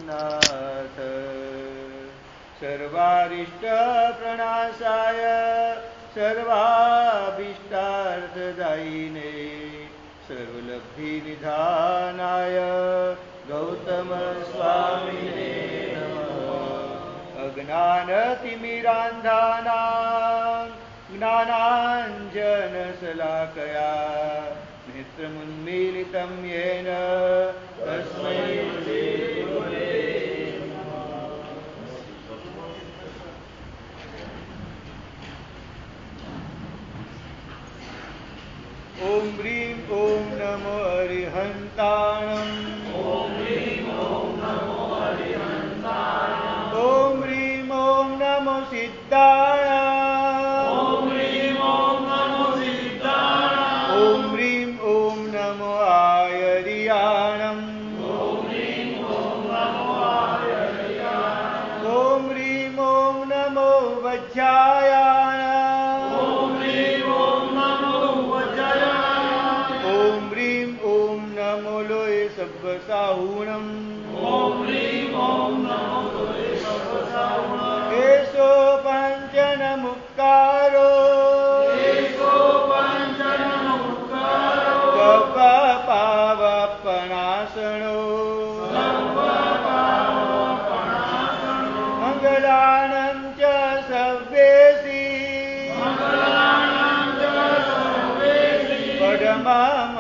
नाथ सर्वारिष्ट प्रणाशाय सर्वाभीष्टार्थदायिने सर्वलब्धि निधानाय गौतम स्वामिने नमः। अज्ञानतिमिरान्धानां ज्ञानाञ्जनशलाकया नेत्रमुन्मीलितं येन तस्मै ओम ह्रीं ओम नमो अरिहन्ताणम् ओम ह्रीं ओम नमो अरिहन्ताणम् ओम ह्रीं ओम नमो सिद्धाणाम् ओम ह्रीं ओम नमो सिद्धाणाम् ओम ह्रीं ओम नमो आयर्याणम् ओम ह्रीं ओम नमो आयर्याणम् ओम ह्रीं ओम नमो वज्रायाणाम् साहूणम् ओम ह्रीं ओम नमो साहूणम् केशो पञ्चन मुक्कारो केशो पञ्चन मुक्कारो सर्व पावपनाशनो सर्व पावपनाशनो मंगलानं च सर्वेषि मंगलानं च सर्वेषि परमं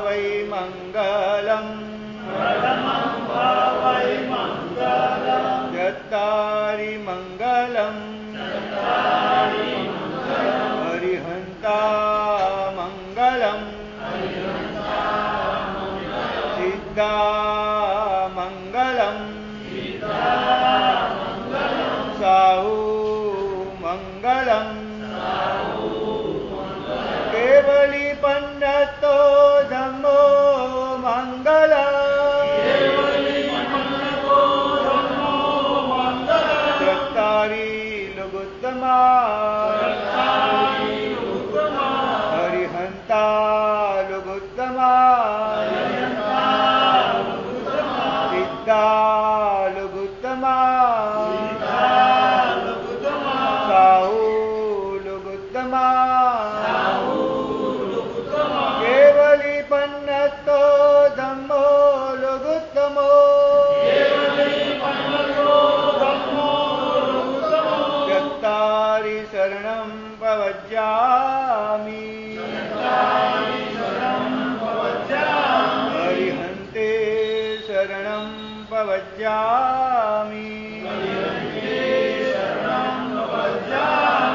वै मंगलम् चत्तारि मंगलम् हरिहन्ता मंगलम् सिद्धा मंगलम् साहू मंगलम् केवली पन्नतो धम्मो मंगलम् हरिहंता लघुत्तमा सिद्धा लघुत्तमा साहू लघुत्तमा केवली पन्नतो धम्मो लघुत्तमो शरणं पवज्जामि हरिहन्ते शरणं पवज्जामि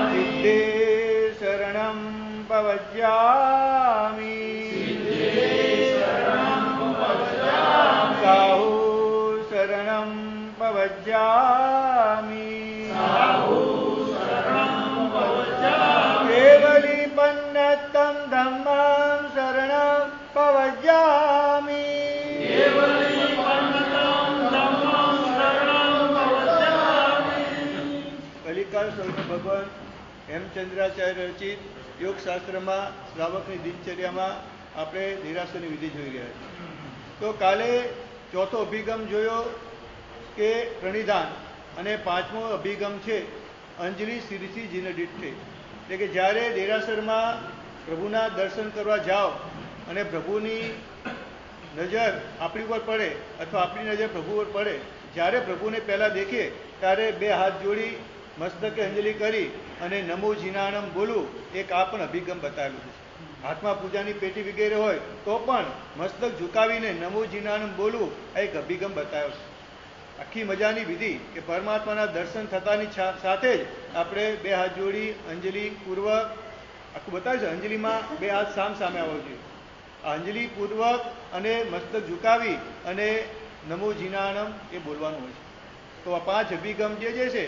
सिद्धे शरणं पवज्जामि साहू शरणं पवज्जामि केवली पन्नतं धम्मं शरणं पवज्जामि कलिकाल સ્વરૂપ ભગવાન હેમચંદ્રાચાર્ય રચિત યોગશાસ્ત્રમાં શ્રાવકની દિનચર્યામાં આપણે દેરાસરની વિધિ જોઈ રહ્યા છીએ. તો કાલે ચોથો અભિગમ જોયો કે પ્રણિધાન અને પાંચમો અભિગમ છે અંજલિ શિરસી જીને દીઠે. એટલે કે જ્યારે દેરાસરમાં પ્રભુના દર્શન કરવા જાઓ અને પ્રભુની નજર આપણી ઉપર પડે અથવા આપણી નજર પ્રભુ પર પડે, જ્યારે પ્રભુને પહેલાં દેખીએ ત્યારે બે હાથ જોડી મસ્તકે અંજલિ કરી અને નમો જીનાણમ બોલવું, એક આ પણ અભિગમ બતાવેલું છે. હાથમાં પૂજાની પેટી વગેરે હોય તો પણ મસ્તક ઝુકાવીને નમો જીનાણમ બોલવું આ એક અભિગમ બતાવ્યો છે. આખી મજાની વિધિ કે પરમાત્માના દર્શન થતાની સાથે જ આપણે બે હાથ જોડી અંજલિ પૂર્વક આખું બતાવ્યું છે. અંજલિમાં બે હાથ સામ સામે આવવો જોઈએ. આ અંજલિ પૂર્વક અને મસ્તક ઝુકાવી અને નમો જીનાણમ એ બોલવાનું હોય છે. તો આ પાંચ અભિગમ જે છે,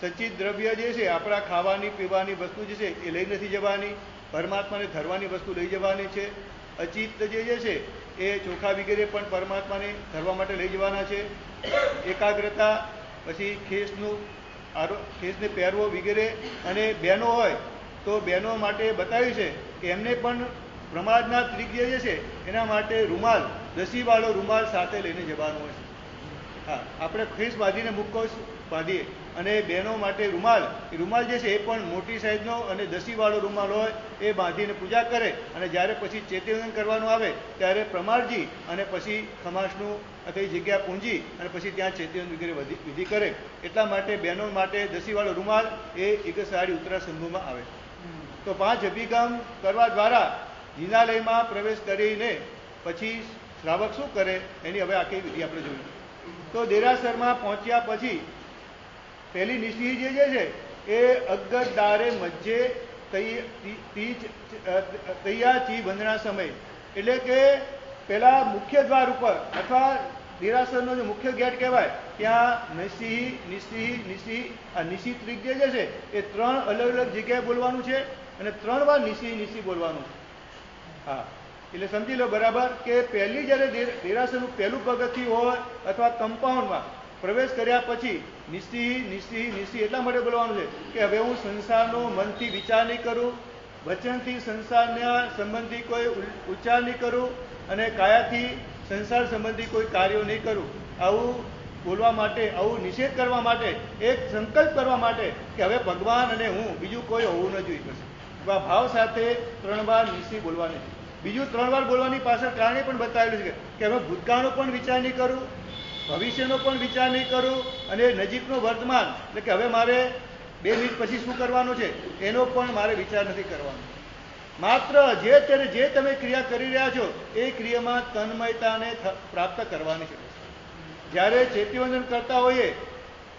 સચિત દ્રવ્ય જે છે, આપણા ખાવાની પીવાની વસ્તુ જે છે એ લઈ નથી જવાની, પરમાત્માને ધરવાની વસ્તુ લઈ જવાની છે. અચિત જે છે એ ચોખા વગેરે પણ પરમાત્માને ધરવા માટે લઈ જવાના છે. એકાગ્રતા, પછી ખેસનું ખેસને પહેરવો વગેરે, અને બહેનો હોય તો બહેનો માટે બતાવ્યું છે કે એમને પણ પ્રમાદના ત્રિજ્ઞ જે છે એના માટે રૂમાલ, દસીવાળો રૂમાલ સાથે લઈને જવાનું હોય છે. હા, આપણે ખેસ બાંધીને મુખોશ બાંધીએ, અને બહેનો માટે રૂમાલ, એ રૂમાલ જે છે એ પણ મોટી સાઈઝનો અને દસીવાળો રૂમાલ હોય એ બાંધીને પૂજા કરે, અને જ્યારે પછી ચેતીવંદન કરવાનું આવે ત્યારે પ્રમાણજી અને પછી ખમાસનું અથવા જગ્યા પૂંજી અને પછી ત્યાં ચેતીવંદન વગેરે વિધિ કરે. એટલા માટે બહેનો માટે દસીવાળો રૂમાલ એ એકસાડી ઉત્તરા સંભવમાં આવે. તો 5 અભિગમ કરવા દ્વારા જિનાલયમાં પ્રવેશ કરીને પછી શ્રાવક શું કરે એની હવે આખી વિધિ આપણે જોઈએ. તો દેરાસરમાં પહોંચ્યા પછી પહેલી નિશી જે છે એ અગદારે મજ્જે તૈયા ચી બંધના સમય, એટલે કે પેલા મુખ્ય દ્વાર ઉપર અથવા દેરાસરનો જે મુખ્ય ગેટ કહેવાય ત્યાં નિશી ત્રિજ્ઞ જે છે એ 3 અલગ અલગ જગ્યાએ બોલવાનું છે, અને 3 વાર નિશી બોલવાનું છે. હા, એટલે સમજી લો બરાબર કે પહેલી જ્યારે દેરાસરનું પહેલું પગથિયું હોય અથવા કમ્પાઉન્ડમાં પ્રવેશ કર્યા પછી નિશી એટલા માટે બોલવાનું છે કે હવે હું સંસારનો મનથી વિચાર નહીં કરું, વચનથી સંસારના સંબંધી કોઈ ઉચ્ચાર નહીં કરું, અને કાયાથી સંસાર સંબંધી કોઈ કાર્યો નહીં કરું. આવું બોલવા માટે, આવું નિષેધ કરવા માટે, એક સંકલ્પ કરવા માટે કે હવે ભગવાન અને હું, બીજું કોઈ હોવું ન જોઈએ. પછી ભાવ સાથે 3 વાર નિશી બોલવાની. બીજું 3 વાર બોલવાની પાછળ કારણે પણ બતાવેલું છે કે હવે ભૂતકાળનો પણ વિચાર નહીં કરું, ભવિષ્યનો પણ વિચાર નહીં કરું, અને નજીકનો વર્તમાન, એટલે કે હવે મારે 2 મિનિટ પછી શું કરવાનું છે એનો પણ મારે વિચાર નથી કરવાનો. માત્ર જે તમે ક્રિયા કરી રહ્યા છો એ ક્રિયામાં તન્મયતાને પ્રાપ્ત કરવાની છે. જ્યારે ચેતીવંદન કરતા હોઈએ,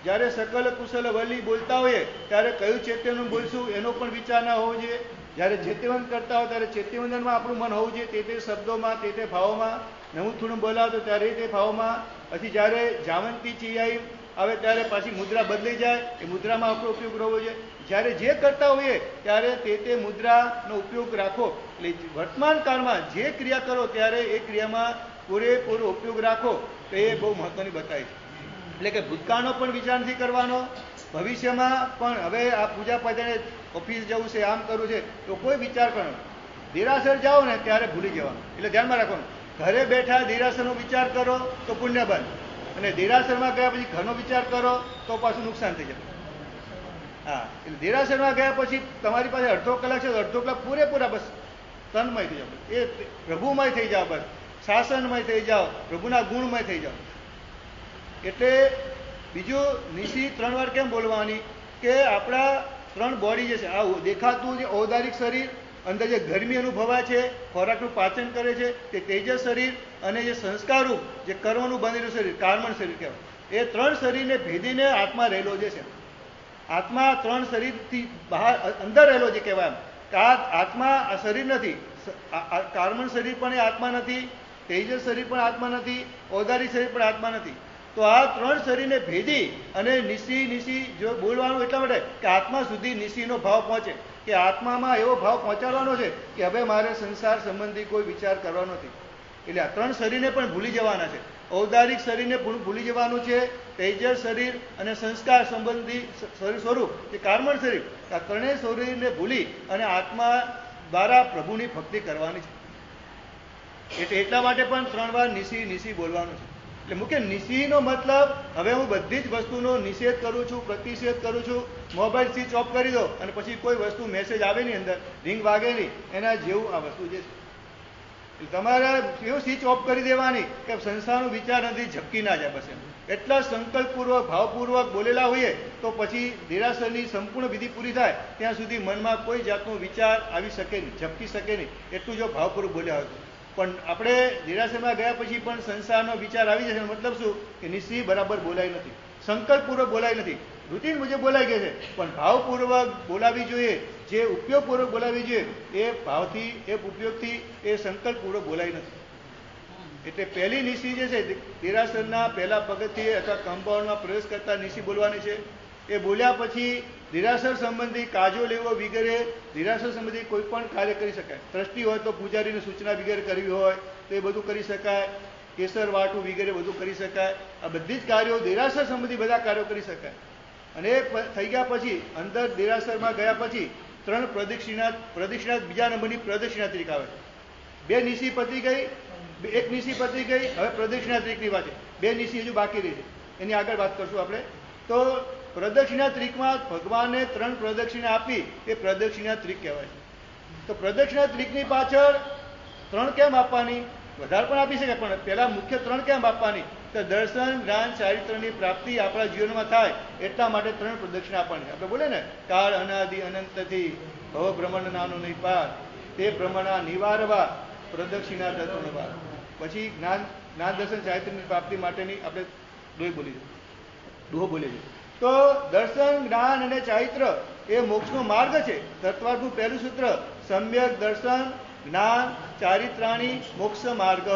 જ્યારે સકલ કુશલ વલી બોલતા હોઈએ ત્યારે કયું ચેતીવંદન બોલશું એનો પણ વિચાર ના હોવો જોઈએ. જ્યારે ચેતીવંદન કરતા હોય ત્યારે ચેતીવંદનમાં આપણું મન હોવું જોઈએ, તે શબ્દોમાં, તે ભાવોમાં. નવું થોડું બોલાવતો ત્યારે તે ભાવમાં. પછી જ્યારે જાવંતી ચિયાઈ આવે ત્યારે પાછી મુદ્રા બદલાઈ જાય, એ મુદ્રામાં આપણો ઉપયોગ રહેવો જોઈએ. જ્યારે જે કરતા હોઈએ ત્યારે તે મુદ્રાનો ઉપયોગ રાખો. એટલે વર્તમાન કાળમાં જે ક્રિયા કરો ત્યારે એ ક્રિયામાં પૂરેપૂરો ઉપયોગ રાખો. તો એ બહુ મહત્વની બતાવી છે. એટલે કે ભૂતકાળનો પણ વિચાર નથી કરવાનો, ભવિષ્યમાં પણ હવે આ પૂજા પાઠને ઓફિસ જવું છે, આમ કરવું છે, તો કોઈ વિચાર કરવાનો. દેરાસર જાઓ ને ત્યારે ભૂલી જવાનું. એટલે ધ્યાનમાં રાખવાનું, ઘરે બેઠા દેરાસરનો વિચાર કરો તો પુણ્ય બન, અને દેરાસરમાં ગયા પછી ઘરનો વિચાર કરો તો પાછું નુકસાન થઈ જાય. હા, એટલે દેરાસરમાં ગયા પછી તમારી પાસે અડધો કલાક છે, અડધો કલાક પૂરેપૂરા બસ તન્મય થઈ જાઓ, એ પ્રભુમય થઈ જાઓ, બસ શાસનમય થઈ જાઓ, પ્રભુના ગુણમય થઈ જાઓ. એટલે બીજું નિશી 3 વાર કેમ બોલવાની કે આપણા 3 બોડી જે છે, આ દેખાતું જે ઔદારિક શરીર, અંદર જે ગરમી અનુભવાય છે, ખોરાકનું પાચન કરે છે, તે તેજસ શરીર, અને જે સંસ્કારરૂપ જે કર્મનું બનેલું શરીર, કાર્મણ શરીર કહેવાય. એ 3 શરીરને ભેદીને આત્મા રહેલો જે છે. આત્મા 3 શરીરથી બહાર અંદર રહેલો જે કહેવાય. આત્મા આ શરીર નથી, કાર્મણ શરીર પણ એ આત્મા નથી, તેજસ શરીર પણ આત્મા નથી, ઔદારિક શરીર પણ આત્મા નથી. તો આ 3 શરીરને ભેદી અને નિશી જો બોલવાનું એટલા માટે કે આત્મા સુધી નિશીનો ભાવ પહોંચે, કે આત્મામાં એવો ભાવ પહોંચાડવાનો છે કે હવે મારે સંસાર સંબંધી કોઈ વિચાર કરવાનો નથી. એટલે આ 3 શરીરને પણ ભૂલી જવાના છે. ઔદારિક શરીરને ભૂલી જવાનું છે, તેજસ શરીર અને સંસ્કાર સંબંધી શરીર સ્વરૂપ જે કાર્મણ શરીર, આ 3 શરીરને ભૂલી અને આત્મા દ્વારા પ્રભુની ભક્તિ કરવાની છે. એટલે એટલા માટે પણ 3 વાર નિશી બોલવાનું છે. એટલે મુખ્ય નિશીનો મતલબ હવે હું બધી જ વસ્તુનો નિષેધ કરું છું, પ્રતિષેધ કરું છું. મોબાઈલ સ્વિચ ઓફ કરી દો અને પછી કોઈ વસ્તુ મેસેજ આવે નહીં, અંદર રિંગ વાગે નહીં, એના જેવું આ વસ્તુ જે છે. તમારે એવું સ્વિચ ઓફ કરી દેવાની કે સંસારનો વિચાર નથી, ઝપકી ના જાય. બસ એટલા સંકલ્પપૂર્વક ભાવપૂર્વક બોલેલા હોઈએ તો પછી દેરાસરની સંપૂર્ણ વિધિ પૂરી થાય ત્યાં સુધી મનમાં કોઈ જાતનો વિચાર આવી શકે નહીં, ઝપકી શકે નહીં. એટલું જો ભાવપૂર્વક બોલ્યા હોય. પણ આપણે દેરાસરમાં ગયા પછી પણ સંસારનો વિચાર આવી જશે. મતલબ શું કે નિશ્ચિત બરાબર બોલાય નથી, સંકલ્પપૂર્વક બોલાય નથી, રૂટીન મુજબ બોલાઈ ગયા છે. પણ ભાવપૂર્વક બોલાવી જોઈએ, જે ઉપયોગપૂર્વક બોલાવી જોઈએ એ ભાવથી, એ ઉપયોગથી, એ સંકલ્પપૂર્વક બોલાય નથી. એટલે પહેલી નિશી જે છે દેરાસરના પહેલા પગથિયે અથવા કમ્પાઉન્ડમાં પ્રવેશ કરતા નિશી બોલવાની છે. એ બોલ્યા પછી દેરાસર સંબંધી કાજો લેવો વગેરે, દેરાસર સંબંધી કોઈ પણ કાર્ય કરી શકાય. ટ્રસ્ટી હોય તો પૂજારીની સૂચના વગેરે કરવી હોય તો એ બધું કરી શકાય. કેસર વાટું વગેરે બધું કરી શકાય. આ બધી જ કાર્યો દેરાસર સંબંધી બધા કાર્યો કરી શકાય. અને થઈ ગયા પછી અંદર દેરાસરમાં ગયા પછી 3 પ્રદક્ષિણા બીજા નંબરની પ્રદક્ષિણા ત્રિક આવે છે. 2 નિશી પતી ગઈ, 1 નિશી પતી ગઈ, હવે પ્રદક્ષિણા ત્રિકની વાત છે. 2 નિશી હજુ બાકી રહી છે, એની આગળ વાત કરશું આપણે. તો પ્રદક્ષિણા ત્રિકમાં ભગવાને 3 પ્રદક્ષિણા આપી એ પ્રદક્ષિણા ત્રિક કહેવાય છે. તો પ્રદક્ષિણા ત્રિકની પાછળ 3 કેમ આપવાની? વધારે પણ આપી શકે, પણ પહેલા મુખ્ય 3 કેમ આપવાની? તો દર્શન, જ્ઞાન, ચારિત્રની પ્રાપ્તિ આપણા જીવનમાં થાય એટલા માટે 3 પ્રદક્ષિણા આપવાની. આપણે બોલે ને, કાળ અનાદિ અનંતથી ભવ ભ્રમણ નાનો નહીં પાર, તે ભ્રમણા નિવારવા પ્રદક્ષિણા દર્શનવા. પછી જ્ઞાન દર્શન ચારિત્રની પ્રાપ્તિ માટેની આપણે દુહો બોલી છે. તો દર્શન, જ્ઞાન અને ચારિત્ર એ મોક્ષનો માર્ગ છે. તત્વાર્થનું પહેલું સૂત્ર સમ્યક દર્શન, જ્ઞાન, ચારિત્રાણી મોક્ષ માર્ગ.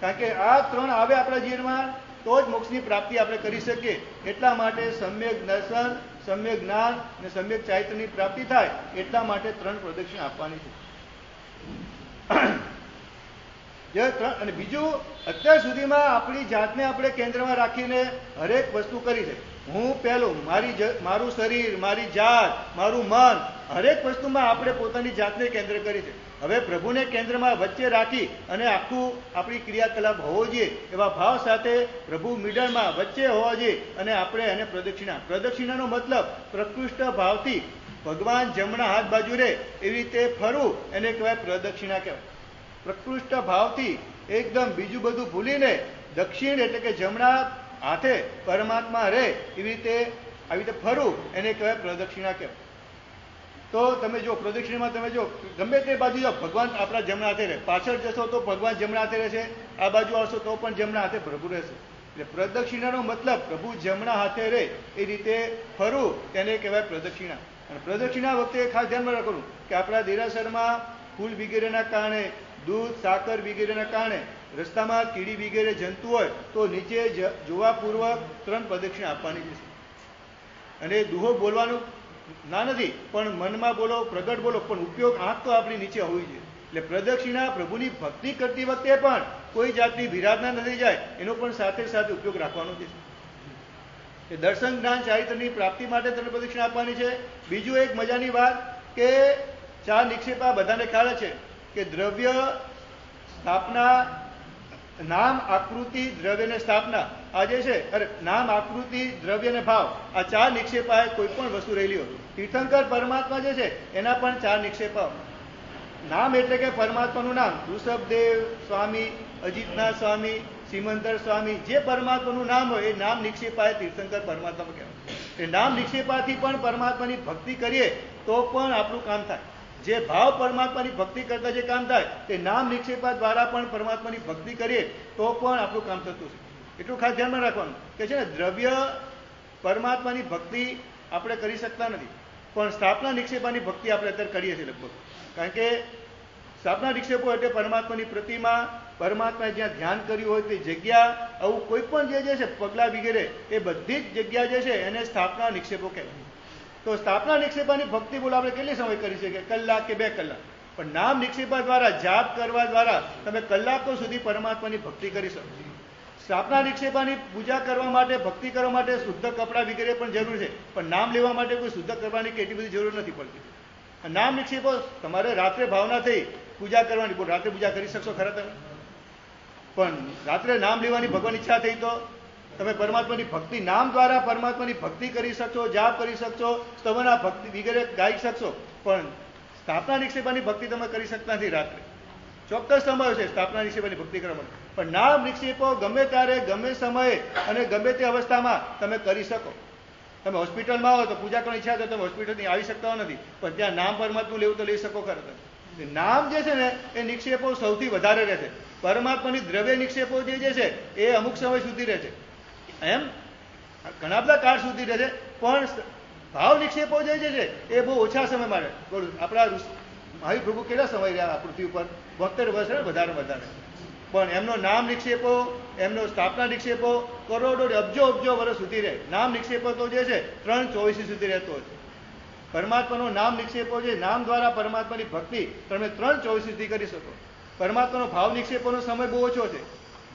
કારણ કે આ 3 આવે આપણા જીવનમાં તો જ મોક્ષની પ્રાપ્તિ આપણે કરી શકીએ. એટલા માટે સમ્યક દર્શન, સમ્યક જ્ઞાન અને સમ્યક ચારિત્રની પ્રાપ્તિ થાય એટલા માટે 3 પ્રદક્ષિણા આપવાની છે. અને બીજું, અત્યાર સુધીમાં આપણી જાતને આપણે કેન્દ્રમાં રાખીને હરેક વસ્તુ કરી છે. હું પહેલું, મારું શરીર, મારી જાત, મારું મન, હરેક વસ્તુમાં આપણે પોતાની જાતને કેન્દ્ર કરી છે. હવે પ્રભુને કેન્દ્રમાં વચ્ચે રાખી અને આખું આપણી ક્રિયાકલાપ હોવો જોઈએ એવા ભાવ સાથે પ્રભુ મિડલમાં વચ્ચે હોવા જોઈએ અને આપણે એને પ્રદક્ષિણાનો મતલબ પ્રકૃષ્ટ ભાવથી ભગવાન જમણા હાથ બાજુ રહે એવી રીતે ફરવું એને કહેવાય પ્રદક્ષિણા કહેવાય. પ્રકૃષ્ટ ભાવથી એકદમ બીજું બધું ભૂલીને દક્ષિણ એટલે કે જમણા હાથે પરમાત્મા રહે એવી રીતે ફરવું એને કહેવાય પ્રદક્ષિણા કહેવાય. તો તમે જો પ્રદક્ષિણામાં તમે જો ગમે તે બાજુ જાઓ ભગવાન આપણા જમણા હાથે રહે, પાછળ જશો તો ભગવાન જમણા હાથે રહેશે, આ બાજુ આવશો તો પણ જમણા હાથે પ્રભુ રહેશે. એટલે પ્રદક્ષિણાનો મતલબ પ્રભુ જમણા હાથે રહે એ રીતે ફરવું તેને કહેવાય પ્રદક્ષિણા. અને પ્રદક્ષિણા વખતે ખાસ ધ્યાનમાં રાખવાનું કે આપણા દેરાસરમાં ફૂલ વગેરેના કારણે, દૂધ, સાકર વગેરેના કારણે રસ્તામાં કીડી વગેરે જંતુ હોય તો નીચે જોવાપૂર્વક 3 પ્રદક્ષિણા આપવાની છે. અને દુહો બોલવાનું ના નથી, પણ મનમાં બોલો, પ્રગટ બોલો, પણ ઉપયોગ આંખ તો આપણી નીચે હોવી જોઈએ. એટલે પ્રદક્ષિણા પ્રભુની ભક્તિ કરતી વખતે પણ કોઈ જાતની વિરાધના નથી જાય એનો પણ સાથે સાથે ઉપયોગ રાખવાનો છે. દર્શન, જ્ઞાન, ચારિત્રની પ્રાપ્તિ માટે 3 પ્રદક્ષિણા આપવાની છે. બીજું એક મજાની વાત કે 4 નિક્ષેપા બધાને ખ્યાલ છે કે દ્રવ્ય, સ્થાપના, નામ, આકૃતિ, દ્રવ્ય ને સ્થાપના. આ જે છે નામ, આકૃતિ, દ્રવ્ય ને ભાવ, આ 4 નિક્ષેપા કોઈ પણ વસ્તુ રહેલી હોય. તીર્થંકર પરમાત્મા જે છે એના પણ 4 નિક્ષેપા. નામ એટલે કે પરમાત્માનું નામ, ઋષભદેવ સ્વામી, અજીતનાથ સ્વામી, સિમંદર સ્વામી, જે પરમાત્માનું નામ હોય એ નામ નિક્ષેપા એ તીર્થંકર પરમાત્મા કહેવાય. એ નામ નિક્ષેપાથી પણ પરમાત્માની ભક્તિ કરીએ તો પણ આપણું કામ થાય. જે ભાવ પરમાત્માની ભક્તિ કરતા જે કામ થાય તે નામ નિક્ષેપા દ્વારા પણ પરમાત્માની ભક્તિ કરીએ તો પણ આપણું કામ થતું છે. એટલું ખાસ ધ્યાનમાં રાખવાનું કે છે ને, દ્રવ્ય પરમાત્માની ભક્તિ આપણે કરી શકતા નથી, પણ સ્થાપના નિક્ષેપાની ભક્તિ આપણે અત્યારે કરીએ છીએ લગભગ. કારણ કે સ્થાપના નિક્ષેપો એટલે પરમાત્માની પ્રતિમા, પરમાત્માએ જ્યાં ધ્યાન કર્યું હોય તે જગ્યા, આવું કોઈ પણ જે છે પગલાં વગેરે એ બધી જ જગ્યા જે છે એને સ્થાપના નિક્ષેપો કહેવાય. તો સ્થાપના નિક્ષેપાની ભક્તિ બોલો આપણે કેટલી સમય કરી શકીએ? કલાક કે 2 કલાક. પણ નામ નિક્ષેપા દ્વારા, જાપ કરવા દ્વારા તમે કલાકો સુધી પરમાત્માની ભક્તિ કરી શકો. સ્થાપના નિક્ષેપાની પૂજા કરવા માટે, ભક્તિ કરવા માટે શુદ્ધ કપડાં વગેરે પણ જરૂર છે, પણ નામ લેવા માટે કોઈ શુદ્ધ કરવાની કેટલી બધી જરૂર નથી પડતી. નામ નિક્ષેપો તમારે રાત્રે ભાવના થઈ પૂજા કરવાની, રાત્રે પૂજા કરી શકશો ખરા તમે? પણ રાત્રે નામ લેવાની ભગવાન ઈચ્છા થઈ તો તમે પરમાત્માની ભક્તિ, નામ દ્વારા પરમાત્માની ભક્તિ કરી શકશો, જાપ કરી શકશો, સ્તવના ભક્તિ વગેરે ગાઈ શકશો, પણ સ્થાપના નિક્ષેપાની ભક્તિ તમે કરી શકતા નથી રાત્રે. ચોક્કસ સમય છે સ્થાપના નિક્ષેપાની ભક્તિ કરવા માટે, પણ નામ નિક્ષેપો ગમે ત્યારે, ગમે સમયે અને ગમે તે અવસ્થામાં તમે કરી શકો. તમે હોસ્પિટલમાં હો તો પૂજા કરવાની ઈચ્છા તો તમે હોસ્પિટલથી આવી શકતા નથી, પણ ત્યાં નામ પરમાત્મા લેવું તો લઈ શકો ખરા તમે. નામ જે છે ને એ નિક્ષેપો સૌથી વધારે રહે છે. પરમાત્માની દ્રવ્ય નિક્ષેપો જે છે એ અમુક સમય સુધી રહે છે, એમ ઘણા બધા કાળ સુધી રહે છે, પણ ભાવ નિક્ષેપો જે છે એ બહુ ઓછા સમય માટે. આપણા મહાવીર પ્રભુ કેટલા સમય રહ્યા પૃથ્વી ઉપર? 72 વર્ષ ને વધારે, પણ એમનો નામ નિક્ષેપો, એમનો સ્થાપના નિક્ષેપો કરોડો, અબજો વર્ષ સુધી રહે. નામ નિક્ષેપો તો જે છે 324 સુધી રહેતો છે. પરમાત્માનો નામ નિક્ષેપો છે, નામ દ્વારા પરમાત્માની ભક્તિ તમે 324 સુધી કરી શકો. પરમાત્માનો ભાવ નિક્ષેપોનો સમય બહુ ઓછો છે.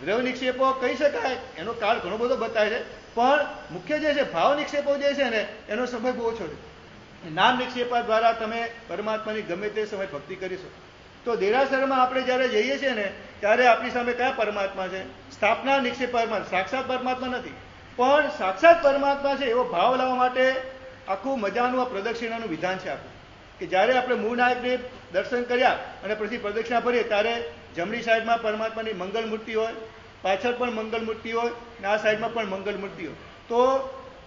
દ્રવ્ય નિક્ષેપો કહી શકાય, એનો કાળ ઘણો બધો બતાવે છે, પણ મુખ્ય જે છે ભાવ નિક્ષેપો જે છે ને એનો સમય બહુ ઓછો છે. નામ નિક્ષેપા દ્વારા તમે પરમાત્માની ગમે તે સમય ભક્તિ કરી શકો. તો દેરાસરમાં આપણે જ્યારે જઈએ છીએ ને ત્યારે આપણી સામે કયા પરમાત્મા છે? સ્થાપના નિક્ષેપ પરમાત્મા, સાક્ષાત પરમાત્મા નથી. પણ સાક્ષાત પરમાત્મા છે એવો ભાવ લાવવા માટે આખું મજાનું આ પ્રદક્ષિણાનું વિધાન છે આખું. કે જ્યારે આપણે મૂળ નાયકને દર્શન કર્યા અને પછી પ્રદક્ષિણા ફરીએ ત્યારે જમણી સાઈડમાં પરમાત્માની મંગલ મૂર્તિ હોય, પાછળ પણ મંગલ મૂર્તિ હોય અને આ સાઈડમાં પણ મંગલ મૂર્તિ હોય. તો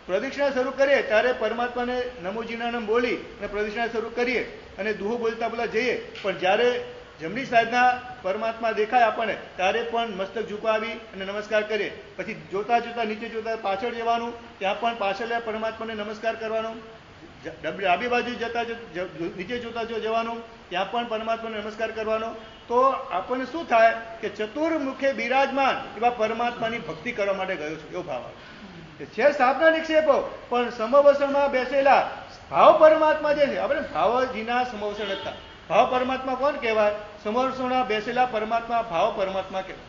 પ્રદક્ષિણા શરૂ કરીએ ત્યારે પરમાત્માને નમોજીના નામ બોલી અને પ્રદક્ષિણા શરૂ કરીએ અને દુહો બોલતા બોલા જઈએ. પણ જ્યારે જમણી સાઈડના પરમાત્મા દેખાય આપણને ત્યારે પણ મસ્તક ઝુકાવી અને નમસ્કાર કરીએ. પછી જોતા જોતા નીચે જોતા પાછળ જવાનું, ત્યાં પણ પાછળ પરમાત્માને નમસ્કાર કરવાનો. ડાબી બાજુ જતા નીચે જોતા જવાનું, ત્યાં પણ પરમાત્માને નમસ્કાર કરવાનો. તો આપણને શું થાય કે ચતુર્મુખે બિરાજમાન એવા પરમાત્માની ભક્તિ કરવા માટે ગયો છું એવો ભાવ આવે છે. સ્થાપના નિક્ષેપો પણ સમવસરમાં બેસેલા ભાવ પરમાત્મા જે છે, આપણે ભાવજીના સમવસણ હતા. ભાવ પરમાત્મા કોણ કહેવાય? સમવસરમાં બેસેલા પરમાત્મા ભાવ પરમાત્મા કહેવાય.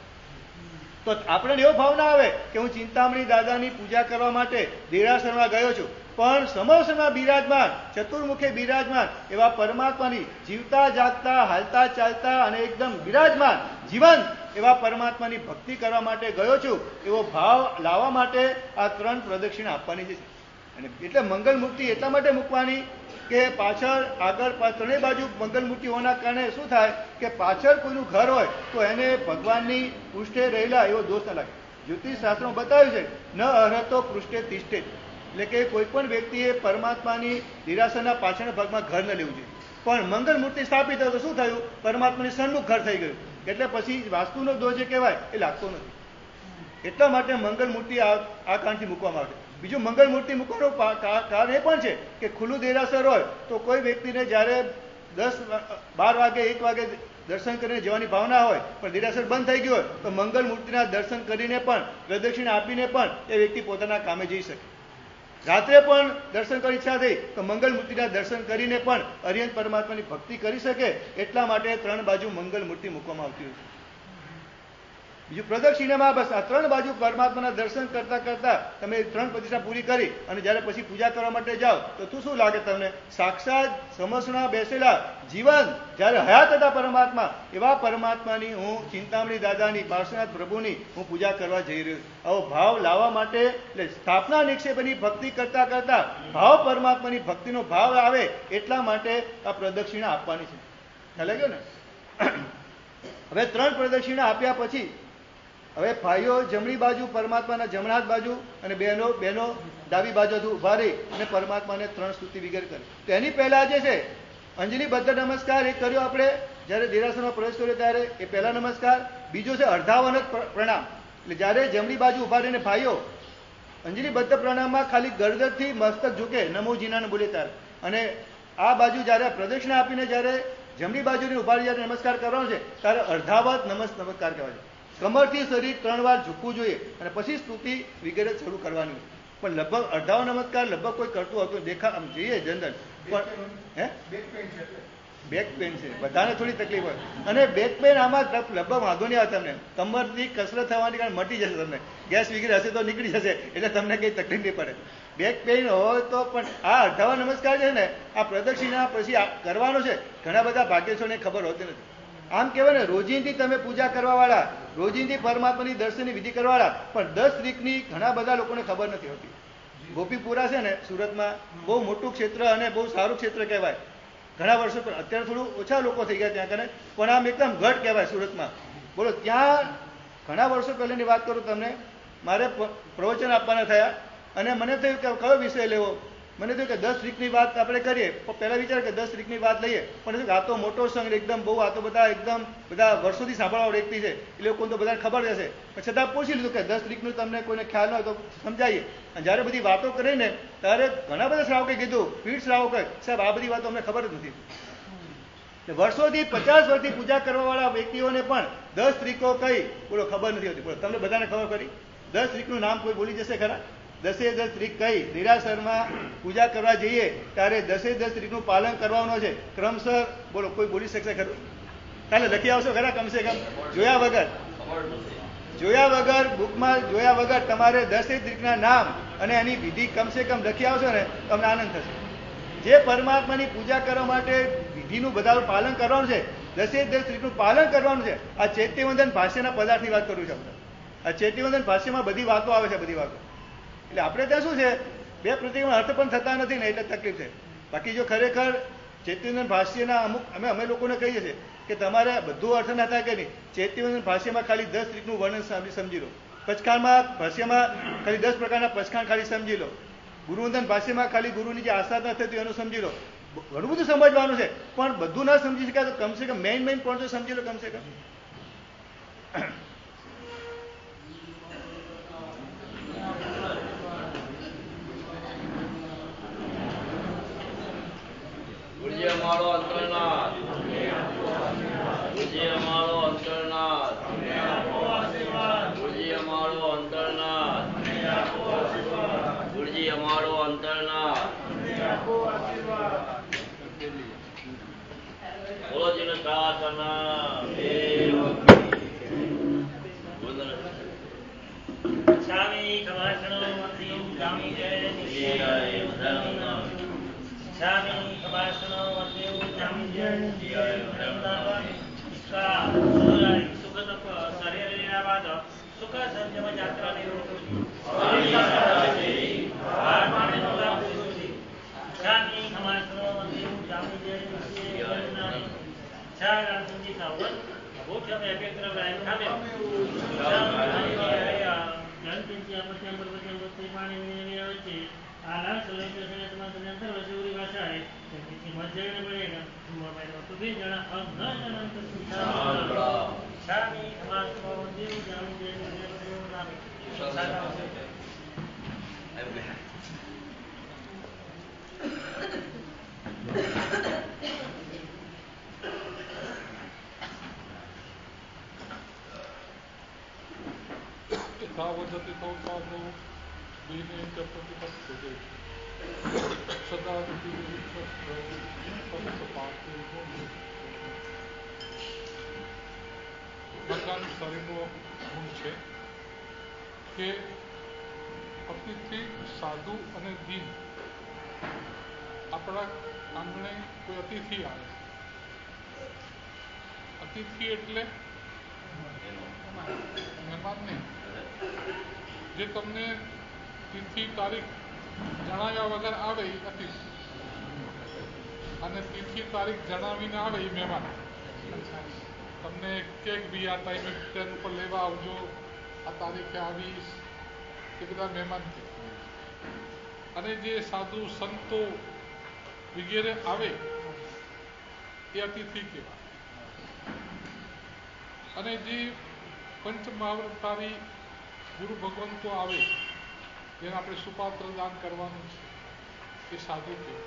તો આપણે એવો ભાવ ના આવે કે હું ચિંતામણી દાદાની પૂજા કરવા માટે દેરાસરમાં ગયો છું, પણ સમવસરમાં બિરાજમાન, ચતુર્મુખે બિરાજમાન એવા પરમાત્માની જીવતા જાગતા હાલતા ચાલતા અને એકદમ બિરાજમાન જીવન એવા પરમાત્માની ભક્તિ કરવા માટે ગયો છું એવો ભાવ લાવવા માટે આ 3 પ્રદક્ષિણા આપવાની છે. અને એટલે મંગલ મૂર્તિ એટલા માટે મૂકવાની કે પાછળ આગળ ત્રણેય બાજુ મંગલ મૂર્તિ હોવાના કારણે શું થાય કે પાછળ કોઈનું ઘર હોય તો એને ભગવાનની પૃષ્ઠે રહેલા એવો દોષ ન લાગે. જ્યોતિષ શાસ્ત્રમાં બતાવ્યું છે ન અર્હતો પૃષ્ઠે તિષ્ઠે, એટલે કે કોઈ પણ વ્યક્તિએ પરમાત્માની નિરાશના પાછળના ભાગમાં ઘર ન લેવું જોઈએ. પણ મંગલ મૂર્તિ સ્થાપિત થયું તો શું થયું? પરમાત્માની સન્મુખ ઘર થઈ ગયું. એટલે પછી વાસ્તુનો દોષ જે કહેવાય એ લાગતો નથી. એટલા માટે મંગલ મૂર્તિ આ કારણથી મૂકવામાં આવે. બીજું મંગલ મૂર્તિ મૂકવાનું કારણ એ પણ છે કે ખુલ્લું દેરાસર હોય તો કોઈ વ્યક્તિને જ્યારે 10-12 વાગે 1 વાગે દર્શન કરીને જવાની ભાવના હોય પણ દેરાસર બંધ થઈ ગયું હોય તો મંગલ મૂર્તિના દર્શન કરીને પણ પ્રદક્ષિણા આપીને પણ એ વ્યક્તિ પોતાના કામે જઈ શકે. રાત્રે પણ દર્શન કરી ઈચ્છા થઈ તો મંગલ મૂર્તિના દર્શન કરીને પણ અરિહંત પરમાત્માની ભક્તિ કરી શકે. એટલા માટે 3 બાજુ મંગલ મૂર્તિ મૂકવામાં આવતી હોય છે. બીજું પ્રદક્ષિણામાં બસ આ 3 બાજુ પરમાત્માના દર્શન કરતા કરતા તમે 3 પ્રતિષ્ઠા પૂરી કરી અને જ્યારે પછી પૂજા કરવા માટે જાઓ તો શું લાગે તમને? સાક્ષાત સમસણા બેસેલા જીવન જ્યારે હયાત હતા પરમાત્મા એવા પરમાત્માની હું ચિંતામણી દાદાની પાર્શ્વનાથ પ્રભુની હું પૂજા કરવા જઈ રહ્યો છું. આવો ભાવ લાવવા માટે એટલે સ્થાપના નિક્ષેપની ભક્તિ કરતા કરતા ભાવ પરમાત્માની ભક્તિનો ભાવ આવે એટલા માટે આ પ્રદક્ષિણા આપવાની છે. ખ્યાલ લાગ્યો ને? હવે 3 પ્રદક્ષિણા આપ્યા પછી હવે ભાઈઓ જમણી બાજુ પરમાત્માના જમણા હાથ બાજુ અને બહેનો ડાબી બાજુ ઉભા રહી અને પરમાત્માને 3 સ્તુતિ વિગર કરી. તો એની પહેલા જે છે અંજલિબદ્ધ નમસ્કાર એ કર્યો આપણે જ્યારે દેરાસરમાં પ્રવેશ કર્યો ત્યારે, એ પહેલા નમસ્કાર. બીજો છે અર્ધાવનત પ્રણામ, એટલે જ્યારે જમણી બાજુ ઉભા રહીને ભાઈઓ અંજલિબદ્ધ પ્રણામમાં ખાલી ગરદનથી મસ્તક ઝૂકે નમોજીનાને બોલે ત્યારે, અને આ બાજુ જ્યારે પ્રદક્ષિણા આપીને જ્યારે જમણી બાજુની ઉભા રહી જ્યારે નમસ્કાર કરવાનો છે ત્યારે અર્ધાવત નમસ્કાર કહેવાય છે. કમરથી શરીર 3 વાર ઝૂકવું જોઈએ અને પછી સ્તુતિ વગેરે શરૂ કરવાની. પણ લગભગ અડધાવો નમસ્કાર લગભગ કોઈ કરતું હતું આમ જઈએ જનરલ. પણ હે બેક પેન છે બધાને થોડી તકલીફ હોય, અને બેક પેન આમાં લગભગ વાંધો નહીં આવે તમને. કમરથી કસરત થવાની કારણ મટી જશે, તમને ગેસ વગેરે હશે તો નીકળી જશે, એટલે તમને કંઈ તકલીફ નહીં પડે. બેક પેઇન હોય તો પણ આ અડધાવા નમસ્કાર છે ને આ પ્રદક્ષિણા પછી કરવાનો છે. ઘણા બધા ભાગ્યશોને ખબર હોતી નથી. આમ કહેવાય ને રોજિંદી તમે પૂજા કરવાવાળા, રોજિંદી પરમાત્માની દર્શનની વિધિ કરવાવાળા, પણ 10 રીતની ઘણા બધા લોકોને ખબર નથી હોતી. ગોપીપુરા છે ને સુરતમાં બહુ મોટું ક્ષેત્ર અને બહુ સારું ક્ષેત્ર કહેવાય. ઘણા વર્ષો પર અત્યારે થોડું ઓછા લોકો થઈ ગયા ત્યાં કને, પણ આમ એકદમ ગઢ કહેવાય સુરતમાં. બોલો ત્યાં ઘણા વર્ષો પહેલાની વાત કરું તમને, મારે પ્રવચન આપવાના થયા અને મને થયું કે કયો વિષય લેવો. મને થયું કે 10 રીતની વાત આપણે કરીએ. પહેલા વિચાર કે 10 રીતની વાત લઈએ, પણ આ તો મોટો સંઘ એકદમ બહુ, આ તો બધા વર્ષોથી સાંભળવા વ્યક્તિ છે, એ લોકોને તો બધાને ખબર રહેશે. પણ છતાં પૂછી લીધું કે 10 રીતનું તમને કોઈને ખ્યાલ ન હોય તો સમજાવીએ. અને જ્યારે બધી વાતો કરીને ત્યારે ઘણા બધા શ્રાવકે કીધું, પીઠ શ્રાવકે, સાહેબ આ બધી વાતો અમને ખબર જ નથી. વર્ષોથી 50 વર્ષથી પૂજા કરવાવાળા વ્યક્તિઓને પણ 10 રીતો કઈ બોલો ખબર નથી હોતી. બોલો તમને બધાને ખબર પડી? 10 રીતનું નામ કોઈ બોલી જશે ખરા? 10 રીત કઈ? દેરાસરમાં પૂજા કરવા જઈએ ત્યારે 10 રીતનું પાલન કરવાનું છે ક્રમસર. બોલો કોઈ બોલી શકશે ખરું? કાલે લખી આવશો ખરા કમસે કમ? જોયા વગર જોયા વગર બુકમાં જોયા વગર તમારે 10 રીતના નામ અને એની વિધિ કમસે કમ લખી આવશો ને તમને આનંદ થશે. જે પરમાત્માની પૂજા કરવા માટે વિધિનું બધા પાલન કરવાનું છે, 10 રીતનું પાલન કરવાનું છે. આ ચૈત્યવંદન ભાષ્યના પદાર્થની વાત કરું છું. આ ચૈત્યવંદન ભાષ્યમાં બધી વાતો આવે છે, બધી વાતો. એટલે આપણે ત્યાં શું છે, બે પ્રતિમાં અર્થ પણ થતા નથી ને, એટલે તકલીફ છે. બાકી જો ખરેખર ચૈત્યવંદન ભાષ્યના અમે લોકોને કહીએ છીએ કે તમારે બધું અર્થ ના થાય કે નહીં, ચૈત્યવંદન ભાષ્યમાં ખાલી 10 રીતનું વર્ણન સમજી લો. પચખાણમાં ભાષ્યમાં ખાલી 10 પ્રકારના પચખાણ ખાલી સમજી લો. ગુરુવંદન ભાષ્યમાં ખાલી ગુરુની જે આસાધના થતી એનું સમજી લો. ઘણું બધું સમજવાનું છે, પણ બધું ના સમજી શકાય તો કમસે કમ મેઇન પોઈન્ટ તો સમજી લો કમસે કમ. અમારો અંતરનાથ, ગુરુજી અમારો અંતરનાથ, ગુરુજી અમારો અંતરનાથ, ગુરુજી અમારો અંતરનાથ. બોલો જીન શાસના સ્વામી કમાસણો મંત્રી ગામી જય સ્વામી કમાસણો મંત્રી ગામી જય સુખ તપ શરીર લીલાવાદ સુખ સંયમ જાત્રા નિરોગી સ્વામી કમાસણો મંત્રી ગામી જય ચાર સંજી સાવન ભૂખ્ય મે એકત્ર રાય ખામે જનતિંચી આપત્યામ પર્વત્યામ વસ્તી પાણી વિને આવે છે આલા સલંક છે તમારા અંતર વસુરી ભાષા છે તેથી મજ્જણ બળેગા મોબાઈલ તો બે જણા અમ ન જનંત સુખા શામી અમાસ્તો દેવ જામી દેવ નામે वदति तौतादौ दीने च प्रतिपत्तते सदा ભગવાન શરીરનો ગુણ છે કે અતિથિ સાધુ અને દીન. આપણા આંગણે કોઈ અતિથિ આવે, અતિથિ એટલે મહેમાન નહીં, જે તમને તિથિ તારીખ જણાવ્યા વગર આવે એ અતિથિ, અને તિથિ તારીખ જણાવીને આવે એ મહેમાન. તમને કેક બી આ ટાઈમે ટ્રેન ઉપર લેવા આવજો, આ તારીખે આવીશ, એ બધા મહેમાન છે. અને જે સાધુ સંતો વગેરે આવે એ અતિથિ કહેવાય. અને જે પંચમહાવતારી ગુરુ ભગવંતો આવે, જેને આપણે સુપાત્ર દાન કરવાનું છે, એ સાધુ કહેવાય.